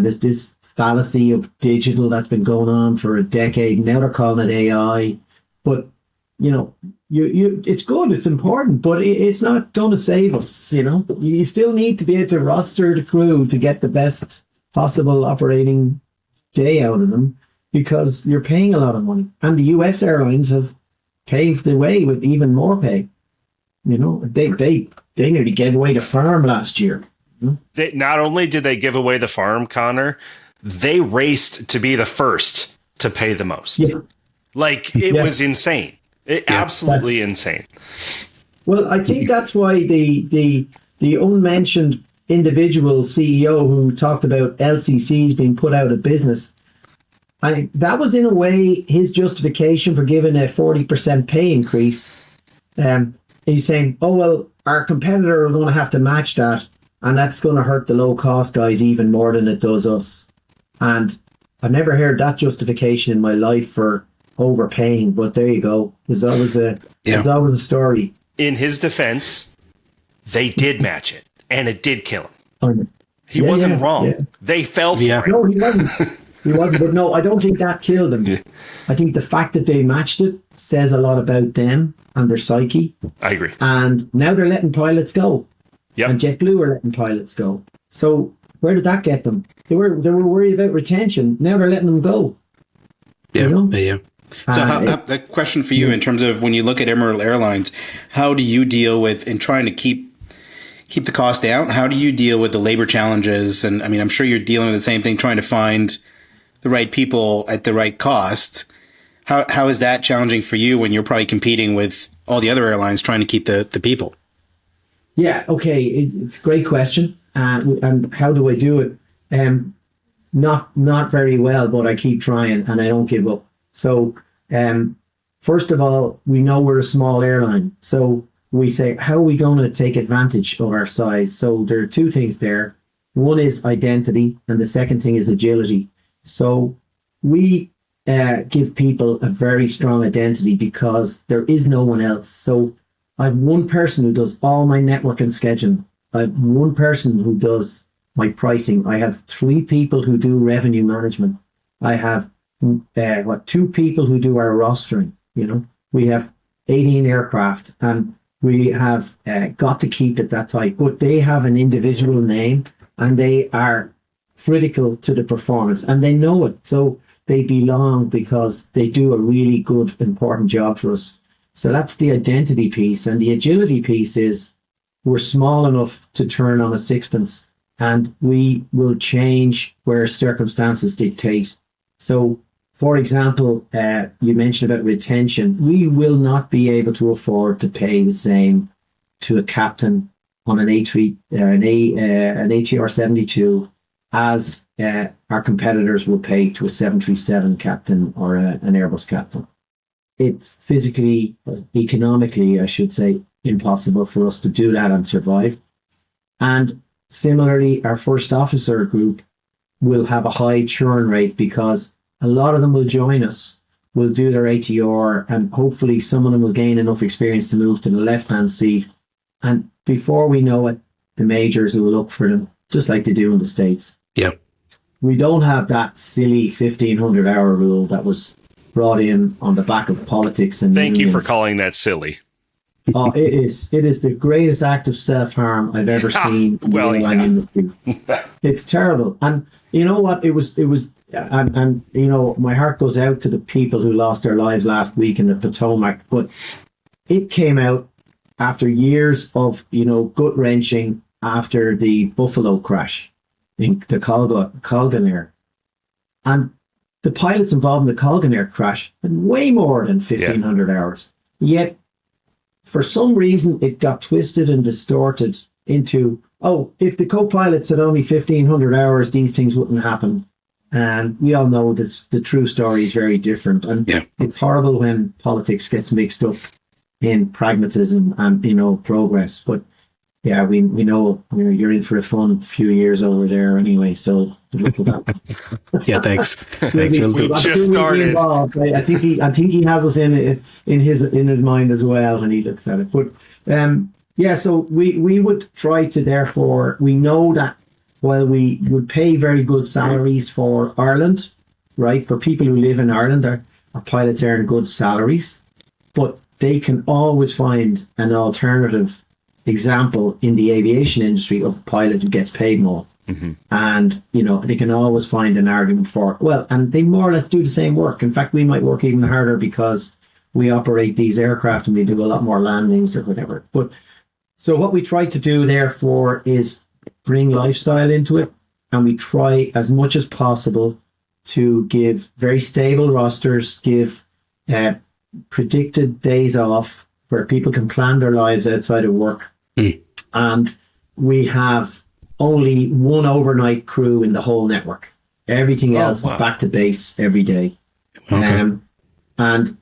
there's this fallacy of digital that's been going on for a decade. Now they're calling it AI, but it's good, it's important, but it's not going to save us. You still need to be able to roster the crew to get the best possible operating day out of them, because you're paying a lot of money, and the US airlines have paved the way with even more pay. They nearly gave away the farm last year. They, not only did they give away the farm, Conor, they raced to be the first to pay the most. Yeah. It was insane. Absolutely insane. Well, I think that's why the unmentioned individual CEO who talked about LCCs being put out of business, that was in a way his justification for giving a 40% pay increase. He's saying, oh, well, our competitor are going to have to match that, and that's going to hurt the low-cost guys even more than it does us. And I've never heard that justification in my life for overpaying, but there you go. There's always a story. In his defense, they did match it, and it did kill him. He Yeah, wasn't yeah, wrong. yeah. They fell for it. No, he wasn't. He wasn't. But no, I don't think that killed him. Yeah. I think the fact that they matched it says a lot about them and their psyche. I agree. And now they're letting pilots go. Yep. And JetBlue are letting pilots go. So where did that get them? They were worried about retention. Now they're letting them go. Yeah. You know? Yeah. So the question for you in terms of when you look at Emerald Airlines, how do you deal with in trying to keep the cost down? How do you deal with the labor challenges? And I mean, I'm sure you're dealing with the same thing, trying to find the right people at the right cost. How is that challenging for you when you're probably competing with all the other airlines trying to keep the people? Yeah, okay. It's a great question. And how do I do it? Not very well, but I keep trying and I don't give up. So, first of all, we know we're a small airline. So we say, how are we going to take advantage of our size? So there are two things there. One is identity, and the second thing is agility. So we give people a very strong identity because there is no one else. So I have one person who does all my network and scheduling. I have one person who does my pricing. I have 3 people who do revenue management. I have 2 people who do our rostering. We have 18 aircraft, and we have got to keep it that tight. But they have an individual name, and they are critical to the performance, and they know it. So they belong because they do a really good, important job for us. So that's the identity piece. And the agility piece is we're small enough to turn on a sixpence, and we will change where circumstances dictate. So, for example, you mentioned about retention. We will not be able to afford to pay the same to a captain on an A3 an ATR 72 as our competitors will pay to a 737 captain or an Airbus captain. It's physically, economically, I should say, impossible for us to do that and survive. And similarly, our first officer group will have a high churn rate because a lot of them will join us, will do their ATR, and hopefully some of them will gain enough experience to move to the left-hand seat. And before we know it, the majors will look for them, just like they do in the States. Yeah. We don't have that silly 1,500-hour rule that was brought in on the back of politics. And thank unions. you for calling that silly. Oh, it is the greatest act of self-harm I've ever seen in the airline industry. It's terrible. And you know what? It was, and you know, my heart goes out to the people who lost their lives last week in the Potomac, but it came out after years of, you know, gut-wrenching after the Buffalo crash in the Colgan Air. And the pilots involved in the Colgan Air crash had way more than 1,500 hours. Yet, for some reason, it got twisted and distorted into, oh, if the co-pilots had only 1,500 hours, these things wouldn't happen. And we all know this, the true story is very different. And it's horrible when politics gets mixed up in pragmatism and, you know, progress. But yeah, we know you're in for a fun few years over there anyway. So good luck with that. Yeah, thanks. Thanks. We just started. I think he has us in his mind as well when he looks at it. But yeah, so we would try to, therefore, we know that while we would pay very good salaries for Ireland, right, for people who live in Ireland, our pilots earn good salaries, but they can always find an alternative example in the aviation industry of a pilot who gets paid more. Mm-hmm. And, you know, they can always find an argument for it. Well, and they more or less do the same work. In fact, we might work even harder because we operate these aircraft and we do a lot more landings or whatever. But so what we try to do, therefore, is bring lifestyle into it. And we try as much as possible to give very stable rosters, give predicted days off where people can plan their lives outside of work. Mm. And we have only one overnight crew in the whole network. Everything else is back to base every day. Okay. And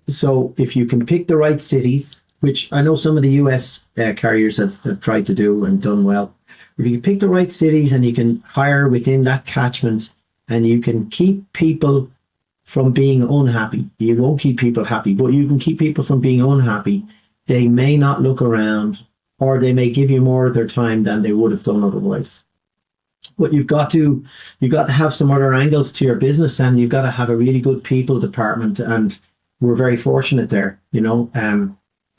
so if you can pick the right cities, which I know some of the US carriers have tried to do and done well, if you can pick the right cities and you can hire within that catchment and you can keep people from being unhappy. You won't keep people happy, but you can keep people from being unhappy. They may not look around, or they may give you more of their time than they would have done otherwise. But you've got to have some other angles to your business, and you've got to have a really good people department. And we're very fortunate there, you know.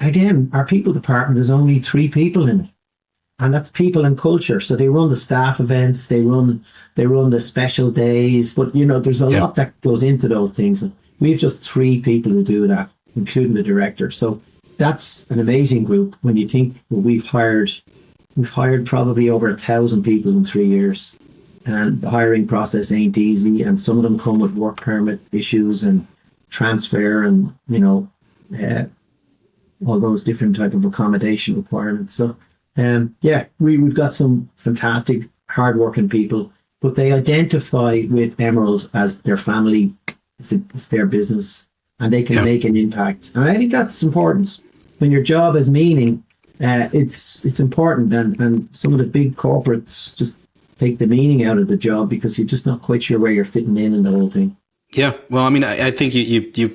Again, our people department is only 3 people in it. And that's people and culture. So they run the staff events, they run the special days. But, you know, there's a lot that goes into those things. We have just 3 people who do that, including the director. So that's an amazing group when you think we've hired probably over 1,000 people in 3 years. And the hiring process ain't easy. And some of them come with work permit issues and transfer and, you know, all those different type of accommodation requirements. So, we've got some fantastic, hardworking people, but they identify with Emerald as their family. It's their business, and they can make an impact. And I think that's important. When your job has meaning, it's important. And some of the big corporates just take the meaning out of the job because you're just not quite sure where you're fitting in the whole thing. Yeah. Well, I mean, I think you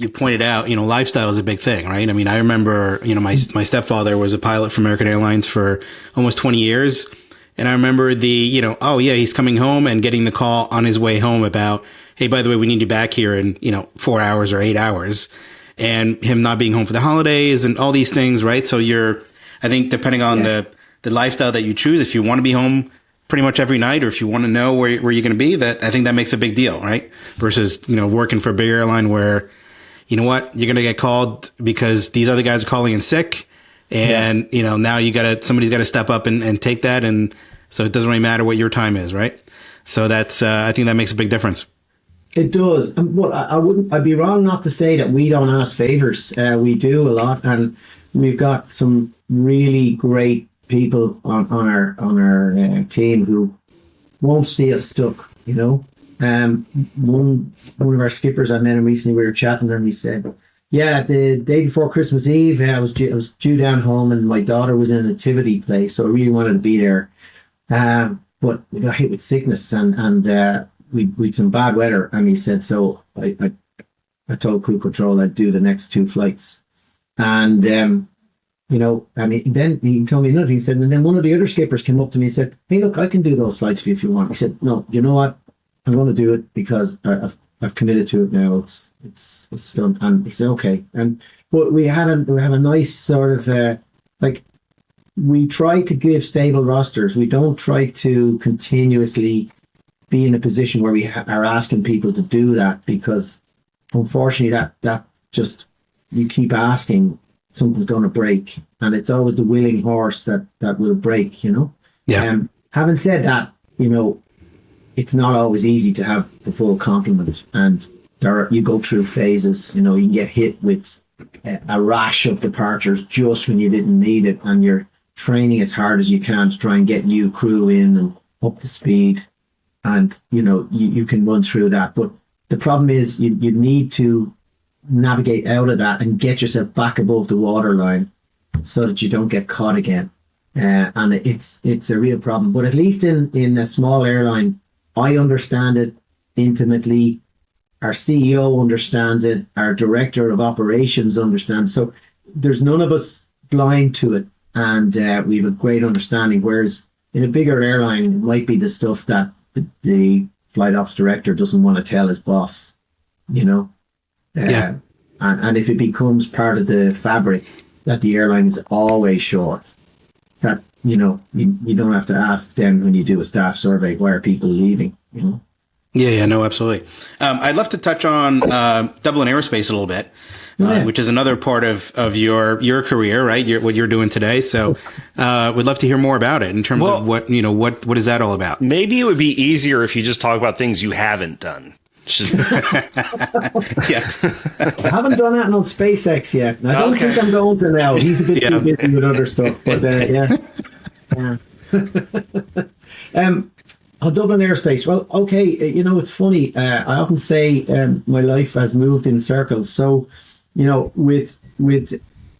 pointed out, you know, lifestyle is a big thing, right? I mean, I remember, you know, my stepfather was a pilot for American Airlines for almost 20 years. And I remember he's coming home and getting the call on his way home about, hey, by the way, we need you back here in, 4 hours or 8 hours, and him not being home for the holidays and all these things, right? So I think depending on the lifestyle that you choose, if you want to be home pretty much every night, or if you want to know where you're going to be, that I think that makes a big deal, right? Versus, working for a big airline where, you know what, you're going to get called because these other guys are calling in sick, and now somebody's got to step up and take that, and so it doesn't really matter what your time is, right? So that's I think that makes a big difference. It does. But I wouldn't. I'd be wrong not to say that we don't ask favors. We do a lot, and we've got some really great people on our team who won't see us stuck. You know, one of our skippers I met him recently. We were chatting, and he said, "Yeah, the day before Christmas Eve, I was due down home, and my daughter was in a nativity play, so I really wanted to be there. But we got hit with sickness, and we'd some bad weather." And he said, "So I told crew control I'd do the next two flights." And you know, and then he told me another. He said, and then one of the other skippers came up to me and said, "Hey, look, I can do those flights for you if you want." He said, "No, you know what? I'm going to do it because I've committed to it now. It's done." And he said, "Okay." But we have a nice sort of like, we try to give stable rosters. We don't try to continuously be in a position where we are asking people to do that, because unfortunately that just, you keep asking, something's going to break, and it's always the willing horse that will break, you know. Yeah. Having said that, you know, it's not always easy to have the full complement, and you go through phases. You know, you can get hit with a rash of departures just when you didn't need it, and you're training as hard as you can to try and get new crew in and up to speed, and you know, you can run through that. But the problem is you need to navigate out of that and get yourself back above the waterline so that you don't get caught again. And it's a real problem. But at least in a small airline, I understand it intimately. Our CEO understands it. Our director of operations understands. So there's none of us blind to it, and we have a great understanding. Whereas in a bigger airline, it might be the stuff that the flight ops director doesn't want to tell his boss, you know. Yeah. And if it becomes part of the fabric that the airline is always short, that, you know, you don't have to ask them when you do a staff survey, why are people leaving, you know? Yeah, no, absolutely. I'd love to touch on Dublin Aerospace a little bit, which is another part of your career, right? What you're doing today. So we'd love to hear more about it in terms of what is that all about? Maybe it would be easier if you just talk about things you haven't done. Yeah. I haven't done that on SpaceX yet. I don't think I'm going to now. He's a bit too busy with other stuff, but yeah. On Dublin Aerospace. Well, okay, you know, it's funny. I often say my life has moved in circles. So, you know, with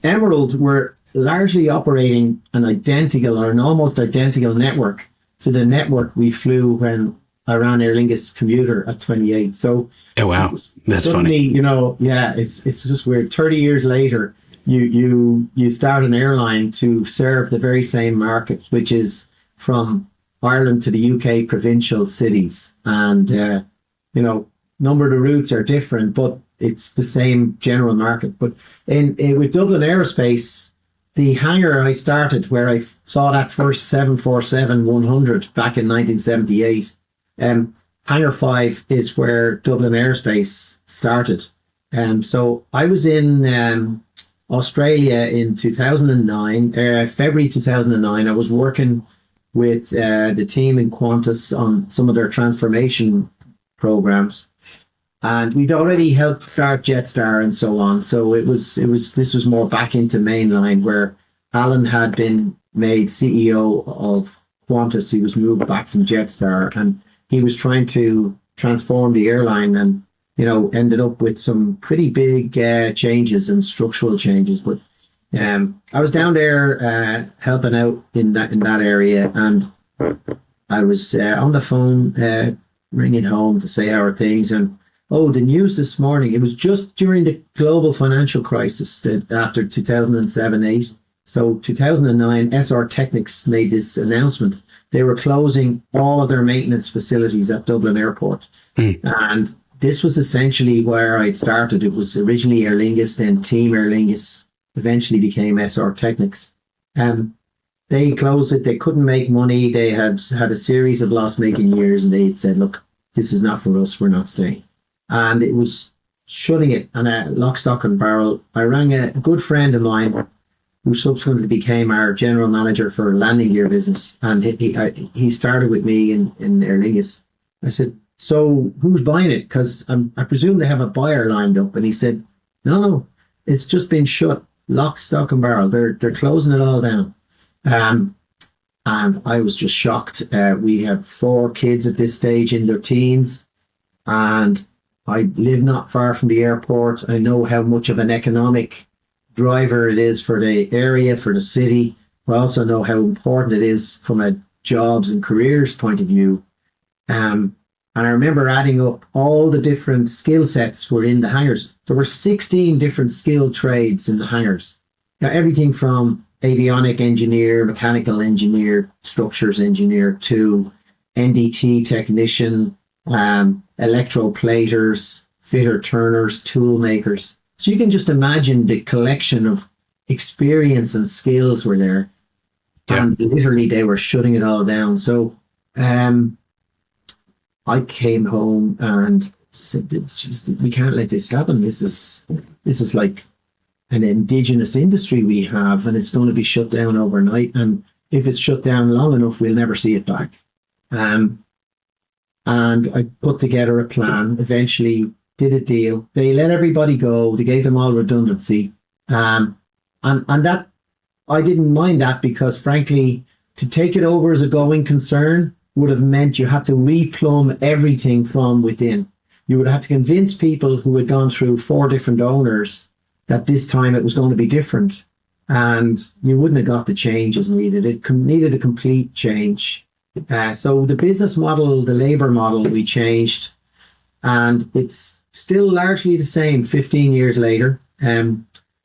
Emerald, we're largely operating an identical or an almost identical network to the network we flew when I ran Aer Lingus commuter at 28. So, oh wow, that's suddenly, funny. You know, yeah, it's just weird. 30 years later, you start an airline to serve the very same market, which is from Ireland to the UK provincial cities, and you know, number of the routes are different, but it's the same general market. But in with Dublin Aerospace, the hangar I started, where I saw that first 747-100 back in 1978. Hangar 5 is where Dublin Aerospace started. So I was in Australia in 2009, February 2009. I was working with the team in Qantas on some of their transformation programs, and we'd already helped start Jetstar and so on. So this was more back into mainline, where Alan had been made CEO of Qantas. He was moved back from Jetstar, and he was trying to transform the airline, and, you know, ended up with some pretty big changes and structural changes. But I was down there helping out in that area, and I was on the phone ringing home to say how are things. And the news this morning, it was just during the global financial crisis after 2007-8. So 2009, SR Technics made this announcement. They were closing all of their maintenance facilities at Dublin Airport. And this was essentially where I'd started. It was originally Aer Lingus, then Team Aer Lingus, eventually became SR Technics. They closed it. They couldn't make money. They had a series of loss-making years, and they said, look, this is not for us. We're not staying. And it was shutting it, and lock, stock and barrel. I rang a good friend of mine who subsequently became our general manager for landing gear business. And he started with me in Aer Lingus. I said, so who's buying it? Because I presume they have a buyer lined up. And he said, no, it's just been shut, lock, stock and barrel. They're closing it all down. And I was just shocked. We had 4 kids at this stage in their teens, and I live not far from the airport. I know how much of an economic driver it is for the area, for the city. I also know how important it is from a jobs and careers point of view. And I remember adding up all the different skill sets were in the hangars. There were 16 different skilled trades in the hangars. Now, everything from avionic engineer, mechanical engineer, structures engineer to NDT technician, electroplaters, fitter turners, tool makers. So you can just imagine the collection of experience and skills were there. Yeah. And literally they were shutting it all down. So I came home and said, we can't let this happen. This is like an indigenous industry we have, and it's going to be shut down overnight. And if it's shut down long enough, we'll never see it back. And I put together a plan, eventually did a deal. They let everybody go. They gave them all redundancy. And that, I didn't mind that, because frankly, to take it over as a going concern would have meant you had to replumb everything from within. You would have to convince people who had gone through 4 different owners that this time it was going to be different. And you wouldn't have got the changes needed. It needed a complete change. So the business model, the labor model, we changed, and it's still largely the same 15 years later.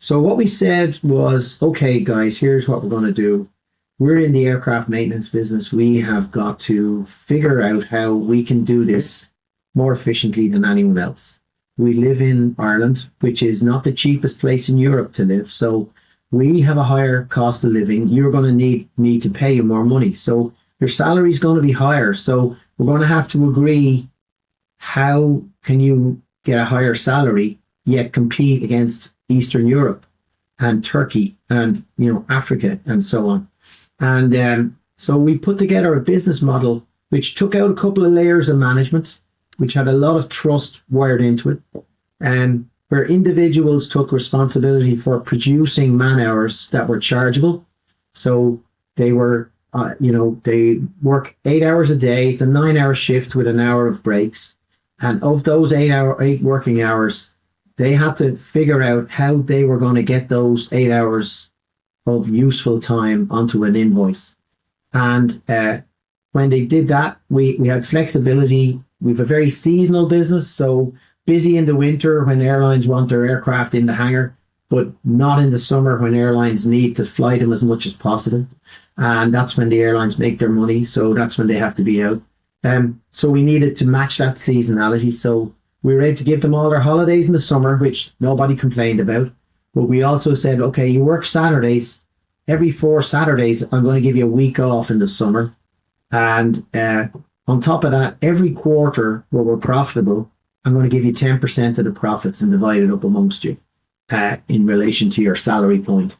So what we said was, okay, guys, here's what we're going to do. We're in the aircraft maintenance business. We have got to figure out how we can do this more efficiently than anyone else. We live in Ireland, which is not the cheapest place in Europe to live. So we have a higher cost of living. You're going to need me to pay you more money. So your salary is going to be higher. So we're going to have to agree, how can you get a higher salary yet compete against Eastern Europe and Turkey and, Africa and so on. And so we put together a business model which took out a couple of layers of management, which had a lot of trust wired into it, and where individuals took responsibility for producing man hours that were chargeable. So they were, they work 8 hours a day. It's a 9-hour shift with an hour of breaks. And of those 8 working hours, they had to figure out how they were going to get those 8 hours of useful time onto an invoice. And when they did that, we had flexibility. We have a very seasonal business, so busy in the winter when airlines want their aircraft in the hangar, but not in the summer when airlines need to fly them as much as possible. And that's when the airlines make their money, so that's when they have to be out. So we needed to match that seasonality. So we were able to give them all their holidays in the summer, which nobody complained about. But we also said, okay, you work Saturdays. Every 4 Saturdays, I'm going to give you a week off in the summer. And on top of that, every quarter where we're profitable, I'm going to give you 10% of the profits and divide it up amongst you in relation to your salary point.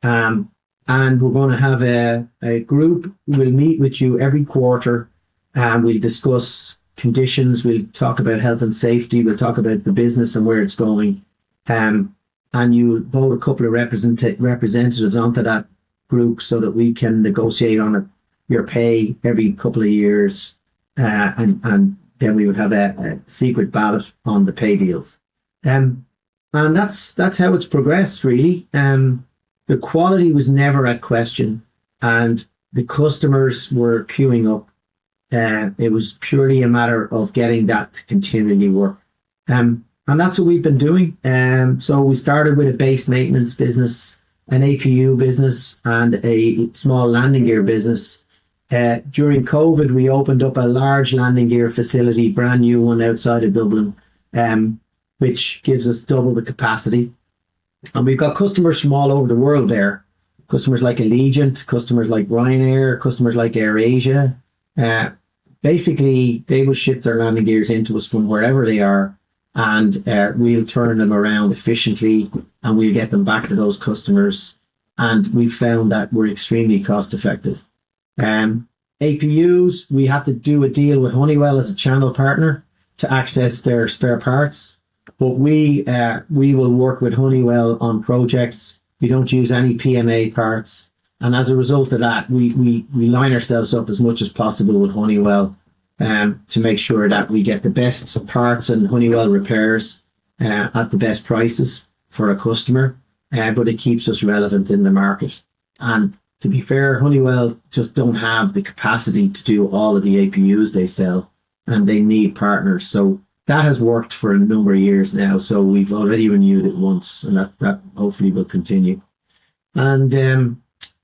And we're going to have a group. We'll meet with you every quarter, and we'll discuss conditions. We'll talk about health and safety. We'll talk about the business and where it's going. And you vote a couple of representatives onto that group so that we can negotiate on your pay every couple of years. And then we would have a secret ballot on the pay deals. And that's how it's progressed, really. The quality was never at question, and the customers were queuing up. It was purely a matter of getting that to continually work. And that's what we've been doing. So we started with a base maintenance business, an APU business, and a small landing gear business. During COVID, we opened up a large landing gear facility, brand new one outside of Dublin, which gives us double the capacity. And we've got customers from all over the world there. Customers like Allegiant, customers like Ryanair, customers like AirAsia. Basically, they will ship their landing gears into us from wherever they are, and we'll turn them around efficiently, and we'll get them back to those customers. And we've found that we're extremely cost effective. APUs, we had to do a deal with Honeywell as a channel partner to access their spare parts. But we will work with Honeywell on projects. We don't use any PMA parts. And as a result of that, we line ourselves up as much as possible with Honeywell to make sure that we get the best parts and Honeywell repairs at the best prices for a customer. But it keeps us relevant in the market. And to be fair, Honeywell just don't have the capacity to do all of the APUs they sell, and they need partners. So that has worked for a number of years now. So we've already renewed it once, and that hopefully will continue. And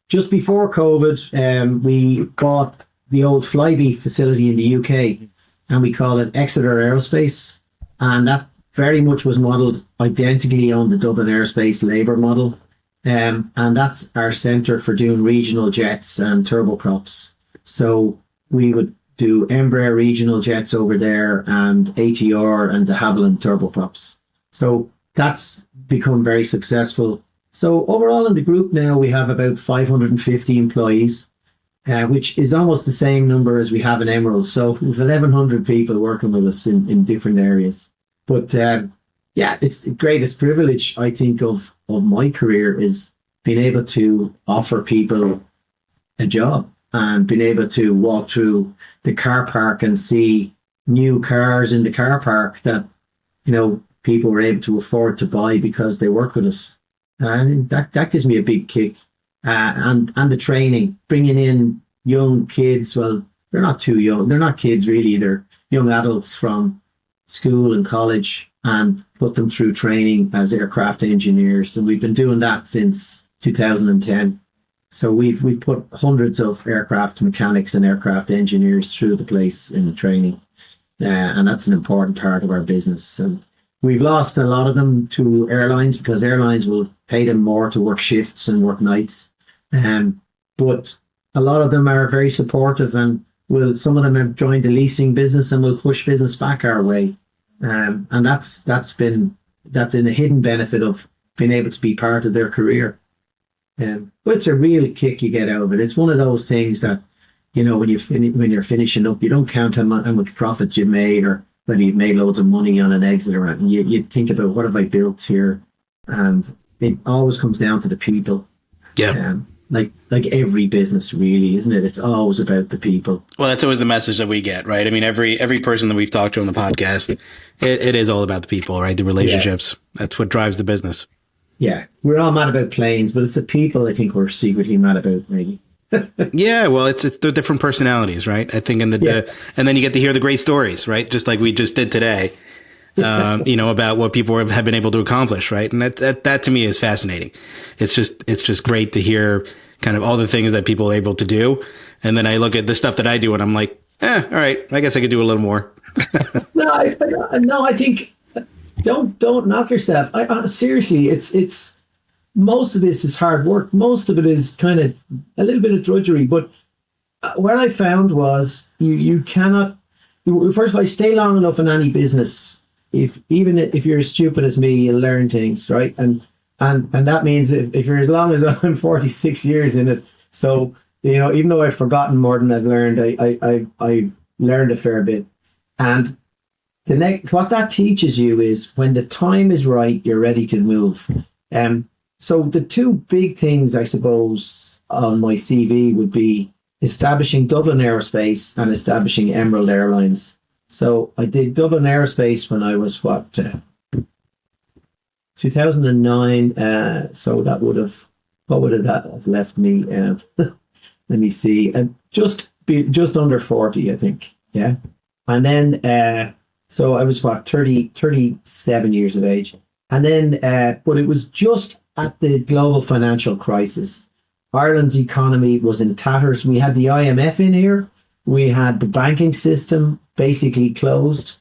just before COVID, we bought the old Flybe facility in the UK, and we call it Exeter Aerospace. And that very much was modelled identically on the Dublin Aerospace labour model. And that's our centre for doing regional jets and turboprops. So we would do Embraer regional jets over there and ATR and de Havilland turboprops. So that's become very successful. So overall in the group now, we have about 550 employees, which is almost the same number as we have in Emerald. So we've 1,100 people working with us in different areas. But it's the greatest privilege, I think, of my career is being able to offer people a job and being able to walk through the car park and see new cars in the car park that, people were able to afford to buy because they work with us. And that gives me a big kick. And the training, bringing in young kids. Well, they're not too young. They're not kids really. They're young adults from school and college, and put them through training as aircraft engineers. And we've been doing that since 2010. So we've put hundreds of aircraft mechanics and aircraft engineers through the place in the training. And that's an important part of our business. And we've lost a lot of them to airlines because airlines will pay them more to work shifts and work nights. But a lot of them are very supportive, and some of them have joined the leasing business and will push business back our way. And that's in a hidden benefit of being able to be part of their career. But it's a real kick you get out of it. It's one of those things that, when you're finishing up, you don't count how much profit you made or whether you've made loads of money on an exit or anything. You think about, what have I built here? And it always comes down to the people. Yeah. Like every business, really, isn't it? It's always about the people. Well, that's always the message that we get, right? I mean, every person that we've talked to on the podcast, it is all about the people, right? The relationships. Yeah. That's what drives the business. Yeah. We're all mad about planes, but it's the people I think we're secretly mad about, maybe. Yeah, well, it's the different personalities, right? I think, and then you get to hear the great stories, right? Just like we just did today, about what people have been able to accomplish, right? And that to me is fascinating. It's just great to hear kind of all the things that people are able to do, and then I look at the stuff that I do, and I'm like, all right, I guess I could do a little more. No, I think don't knock yourself. Seriously, it's. Most of this is hard work. Most of it is kind of a little bit of drudgery. But what I found was you cannot, first of all, stay long enough in any business. Even if you're as stupid as me, you'll learn things, right? And that means if you're as long as I'm 46 years in it. So, even though I've forgotten more than I've learned, I've learned a fair bit. And what that teaches you is when the time is right, you're ready to move. So the two big things, I suppose, on my CV would be establishing Dublin Aerospace and establishing Emerald Airlines. So I did Dublin Aerospace when I was, 2009. So that what would that have left me? Let me see. Just under 40, I think. Yeah. And then, so I was 37 years of age. And then, but it was just at the global financial crisis. Ireland's economy was in tatters. We had the IMF in here. We had the banking system basically closed.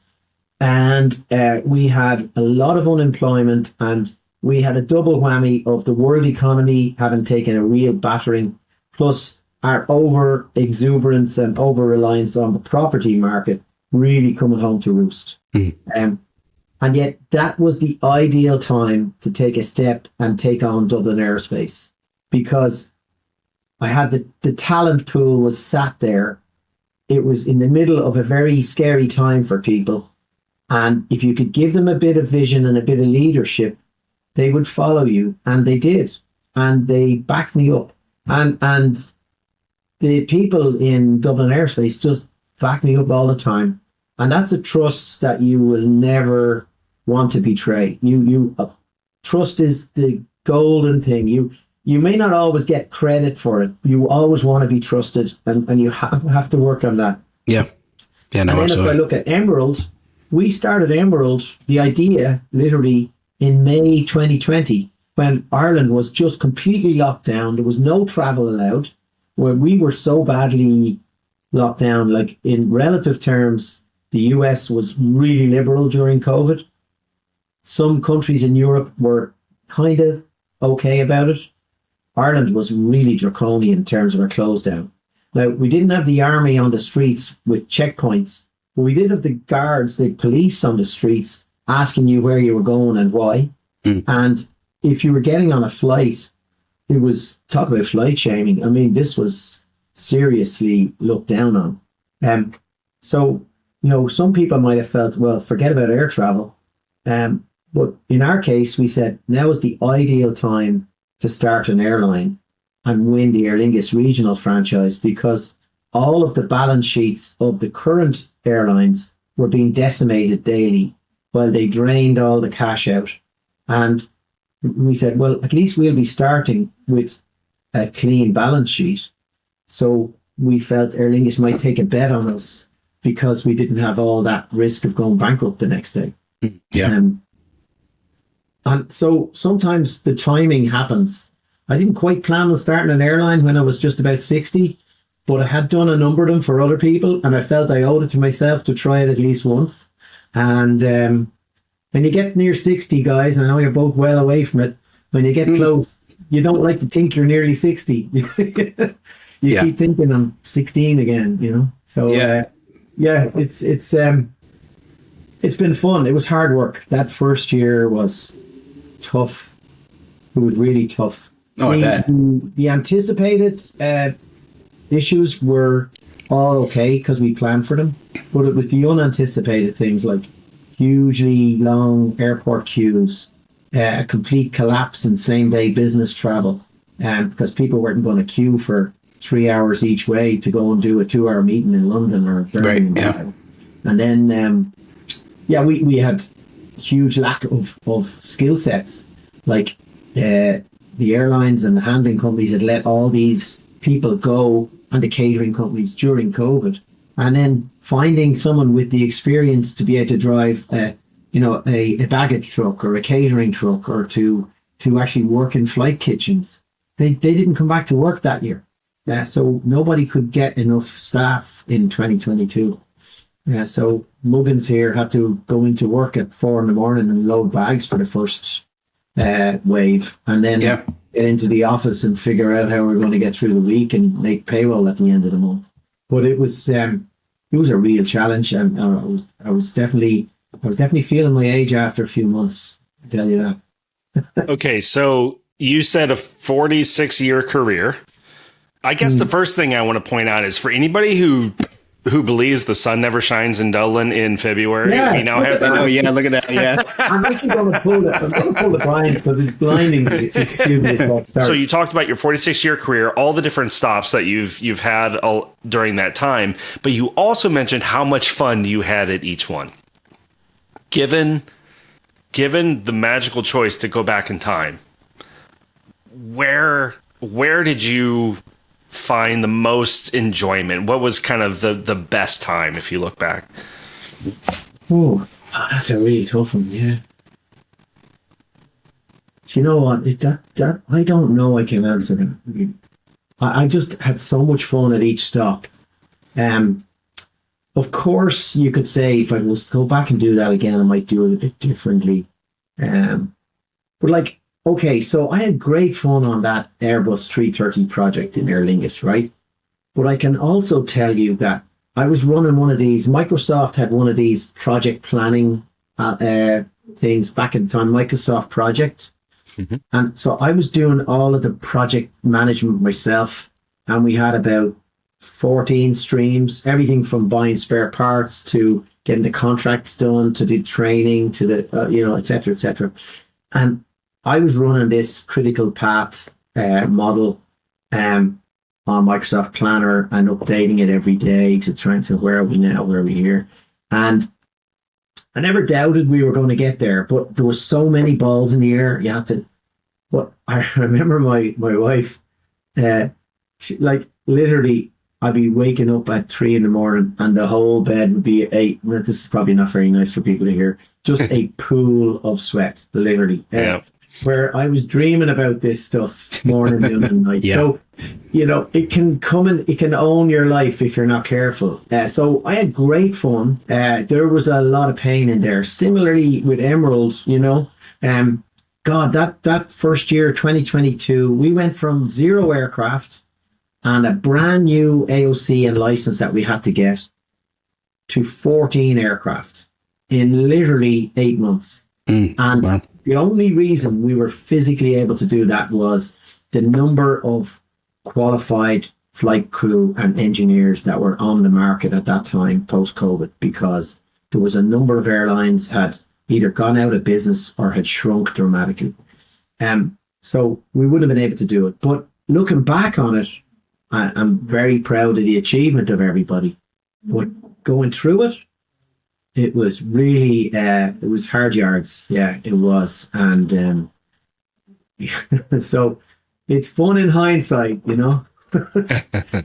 And we had a lot of unemployment. And we had a double whammy of the world economy having taken a real battering, plus our over-exuberance and over-reliance on the property market really coming home to roost. Mm. And yet that was the ideal time to take a step and take on Dublin Aerospace, because I had the talent pool was sat there it was in the middle of a very scary time for people. And if you could give them a bit of vision and a bit of leadership, they would follow you. And they did. And they backed me up. And the people in Dublin Aerospace just back me up all the time. And that's a trust that you will never want to betray. Trust is the golden thing. You may not always get credit for it. You always want to be trusted, and you have to work on that. Yeah. Yeah, no, and then absolutely. if I look at Emerald, we started Emerald, the idea, literally in May 2020, when Ireland was just completely locked down. There was no travel allowed, where we were so badly locked down. Like, in relative terms, the US was really liberal during COVID. Some countries in Europe were kind of okay about it. Ireland was really draconian in terms of our close down. Now, we didn't have the army on the streets with checkpoints, but we did have the guards, the police on the streets asking you where you were going and why. And if you were getting on a flight, it was, talk about flight shaming. I mean, this was seriously looked down on. So, some people might have felt, well, forget about air travel. But in our case, we said, now is the ideal time to start an airline and win the Aer Lingus regional franchise, because all of the balance sheets of the current airlines were being decimated daily while they drained all the cash out. And we said, well, at least we'll be starting with a clean balance sheet. So we felt Aer Lingus might take a bet on us because we didn't have all that risk of going bankrupt the next day. Yeah. And so sometimes the timing happens. I didn't quite plan on starting an airline when I was just about 60, but I had done a number of them for other people, and I felt I owed it to myself to try it at least once. And when you get near 60, guys, I know you're both well away from it, when you get close, you don't like to think you're nearly 60. You keep thinking I'm 16 again, So it's been fun. It was hard work. That first year was tough. It was really tough. Oh, I bet. The anticipated issues were all okay because we planned for them, but it was the unanticipated things like hugely long airport queues, a complete collapse in same-day business travel, because people weren't going to queue for 3 hours each way to go and do a 2-hour meeting in London or Birmingham. Right, yeah. And then, we had huge lack of skill sets. Like the airlines and the handling companies had let all these people go, and the catering companies during COVID. And then finding someone with the experience to be able to drive a baggage truck or a catering truck, or to actually work in flight kitchens. They didn't come back to work that year. So nobody could get enough staff in 2022. So Muggins here had to go into work at 4 a.m. and load bags for the first wave, and then get into the office and figure out how we're going to get through the week and make payroll at the end of the month. But it was a real challenge, and I was definitely feeling my age after a few months. I tell you that. Okay, so you said a 46-year career. I guess the first thing I want to point out is, for anybody who believes the sun never shines in Dublin in February, we now have... Oh, yeah, look at that, yeah. I'm actually going to pull the blinds because it's blinding me. Excuse me. So you talked about your 46-year career, all the different stops that you've had during that time, but you also mentioned how much fun you had at each one. Given the magical choice to go back in time, where did you find the most enjoyment? What was kind of the best time, if you look back? Oh, that's a really tough one. Yeah. You know what? That I don't know. I can answer that. I just had so much fun at each stop. Of course, you could say if I was to go back and do that again, I might do it a bit differently. But okay, so I had great fun on that Airbus A330 project in Aer Lingus, right? But I can also tell you that I was running one of these. Microsoft had one of these project planning things back in the time, Microsoft Project. Mm-hmm. And so I was doing all of the project management myself. And we had about 14 streams, everything from buying spare parts to getting the contracts done to the training to the, et cetera, et cetera. And I was running this critical path model on Microsoft Planner and updating it every day to try and say, where are we now? Where are we here? And I never doubted we were going to get there, but there were so many balls in the air. You had to, but I remember my wife, literally, I'd be waking up at 3 a.m. and the whole bed would be this is probably not very nice for people to hear, just a pool of sweat, literally. Yeah. Where I was dreaming about this stuff morning, noon, and night. Yeah. So, it can come and it can own your life if you're not careful. So I had great fun. There was a lot of pain in there. Similarly with Emerald, God, that first year, 2022, we went from 0 aircraft and a brand new AOC and license that we had to get to 14 aircraft in literally 8 months. And wow. The only reason we were physically able to do that was the number of qualified flight crew and engineers that were on the market at that time post-COVID, because there was a number of airlines had either gone out of business or had shrunk dramatically. So we wouldn't have been able to do it. But looking back on it, I'm very proud of the achievement of everybody. But going through it, it was really, it was hard yards. Yeah, it was. And so it's fun in hindsight,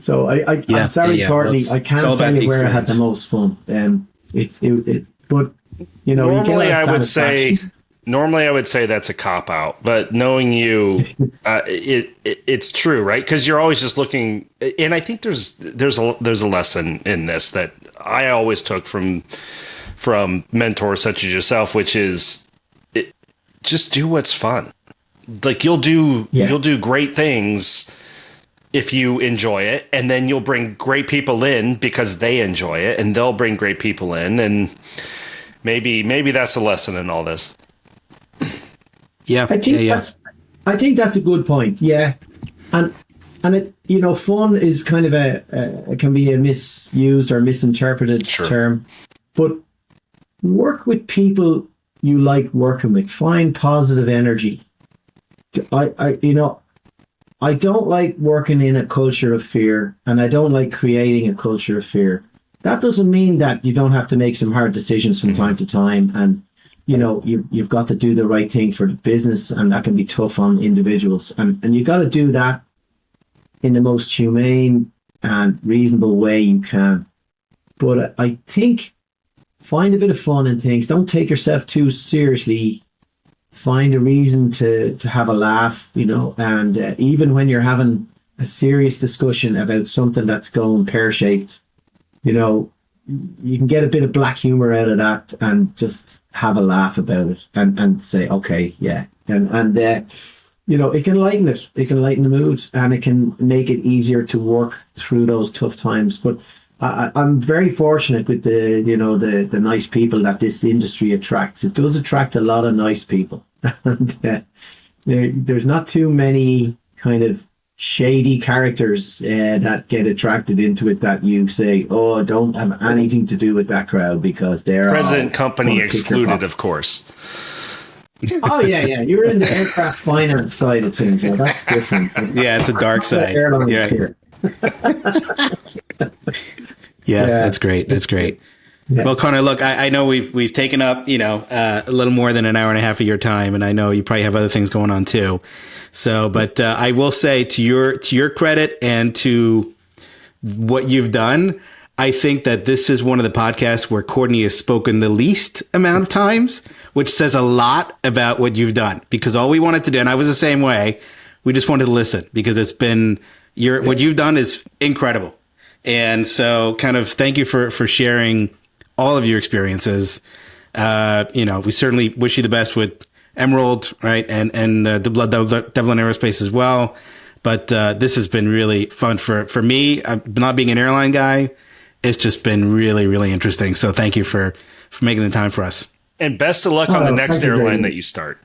So I'm sorry, Courtney, well, I can't tell you where I had the most fun. But normally I would say that's a cop out, but knowing you, it's true, right? Because you're always just looking, and I think there's a lesson in this that I always took from mentors such as yourself, which is just do what's fun. Like you'll do great things if you enjoy it, and then you'll bring great people in because they enjoy it, and they'll bring great people in, and maybe that's the lesson in all this. Yeah, I think that's a good point. Yeah, and it, fun is kind of it can be a misused or misinterpreted term, but work with people you like working with. Find positive energy. I don't like working in a culture of fear, and I don't like creating a culture of fear. That doesn't mean that you don't have to make some hard decisions from time to time, and you've got to do the right thing for the business, and that can be tough on individuals, and you got to do that in the most humane and reasonable way you can. But I think find a bit of fun in things. Don't take yourself too seriously. Find a reason to have a laugh, and even when you're having a serious discussion about something that's going pear-shaped, you can get a bit of black humor out of that and just have a laugh about it and say, okay, yeah. And it can lighten it. It can lighten the mood, and it can make it easier to work through those tough times. But I'm very fortunate with the nice people that this industry attracts. It does attract a lot of nice people. And there's not too many kind of shady characters that get attracted into it that you say, oh, don't have anything to do with that crowd because they're present company excluded, of course. Oh yeah, you're in the aircraft finance side of things. Yeah, that's different. Yeah, it's a dark side. Yeah, that's great. That's great. Yeah. Well, Conor, look, I know we've taken up a little more than an hour and a half of your time, and I know you probably have other things going on too. So, but I will say to your credit and to what you've done, I think that this is one of the podcasts where Courtney has spoken the least amount of times, which says a lot about what you've done. Because all we wanted to do, and I was the same way, we just wanted to listen because it's been what you've done is incredible. And so kind of thank you for sharing all of your experiences. We certainly wish you the best with Emerald, right? And Dublin Aerospace as well. But this has been really fun for me. Not being an airline guy, it's just been really, really interesting. So thank you for making the time for us. And best of luck on the next airline that you start.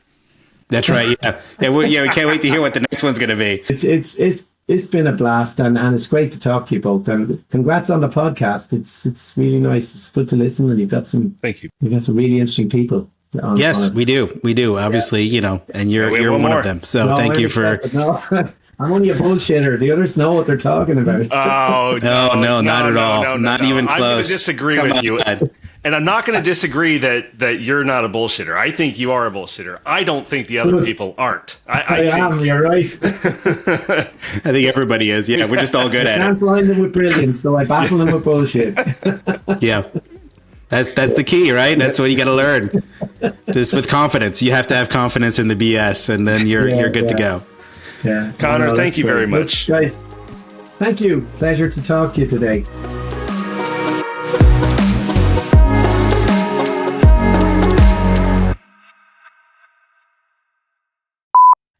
That's right. Yeah. We can't wait to hear what the next one's going to be. It's been a blast, and it's great to talk to you both. And congrats on the podcast. It's really nice. It's good to listen, and Thank you. You've got some really interesting people. Yes, we do. Obviously, and you're one of them. So thank you for. No, I'm only a bullshitter. The others know what they're talking about. Oh no, not at all. Not even close. I'm going to disagree with you. And I'm not going to disagree that you're not a bullshitter. I think you are a bullshitter. I don't think the other people aren't. I am. You're right. I think everybody is. Yeah, we're just all good at it. I can't blind them with brilliance, so I battle them with bullshit. Yeah. That's the key, right? That's what you got to learn. Just with confidence. You have to have confidence in the BS, and then you're good to go. Yeah. Conor, thank you very much. Guys, thank you. Pleasure to talk to you today.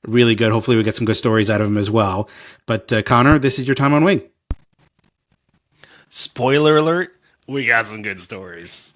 Really good. Hopefully we get some good stories out of him as well. But Conor, this is your time on wing. Spoiler alert, we got some good stories.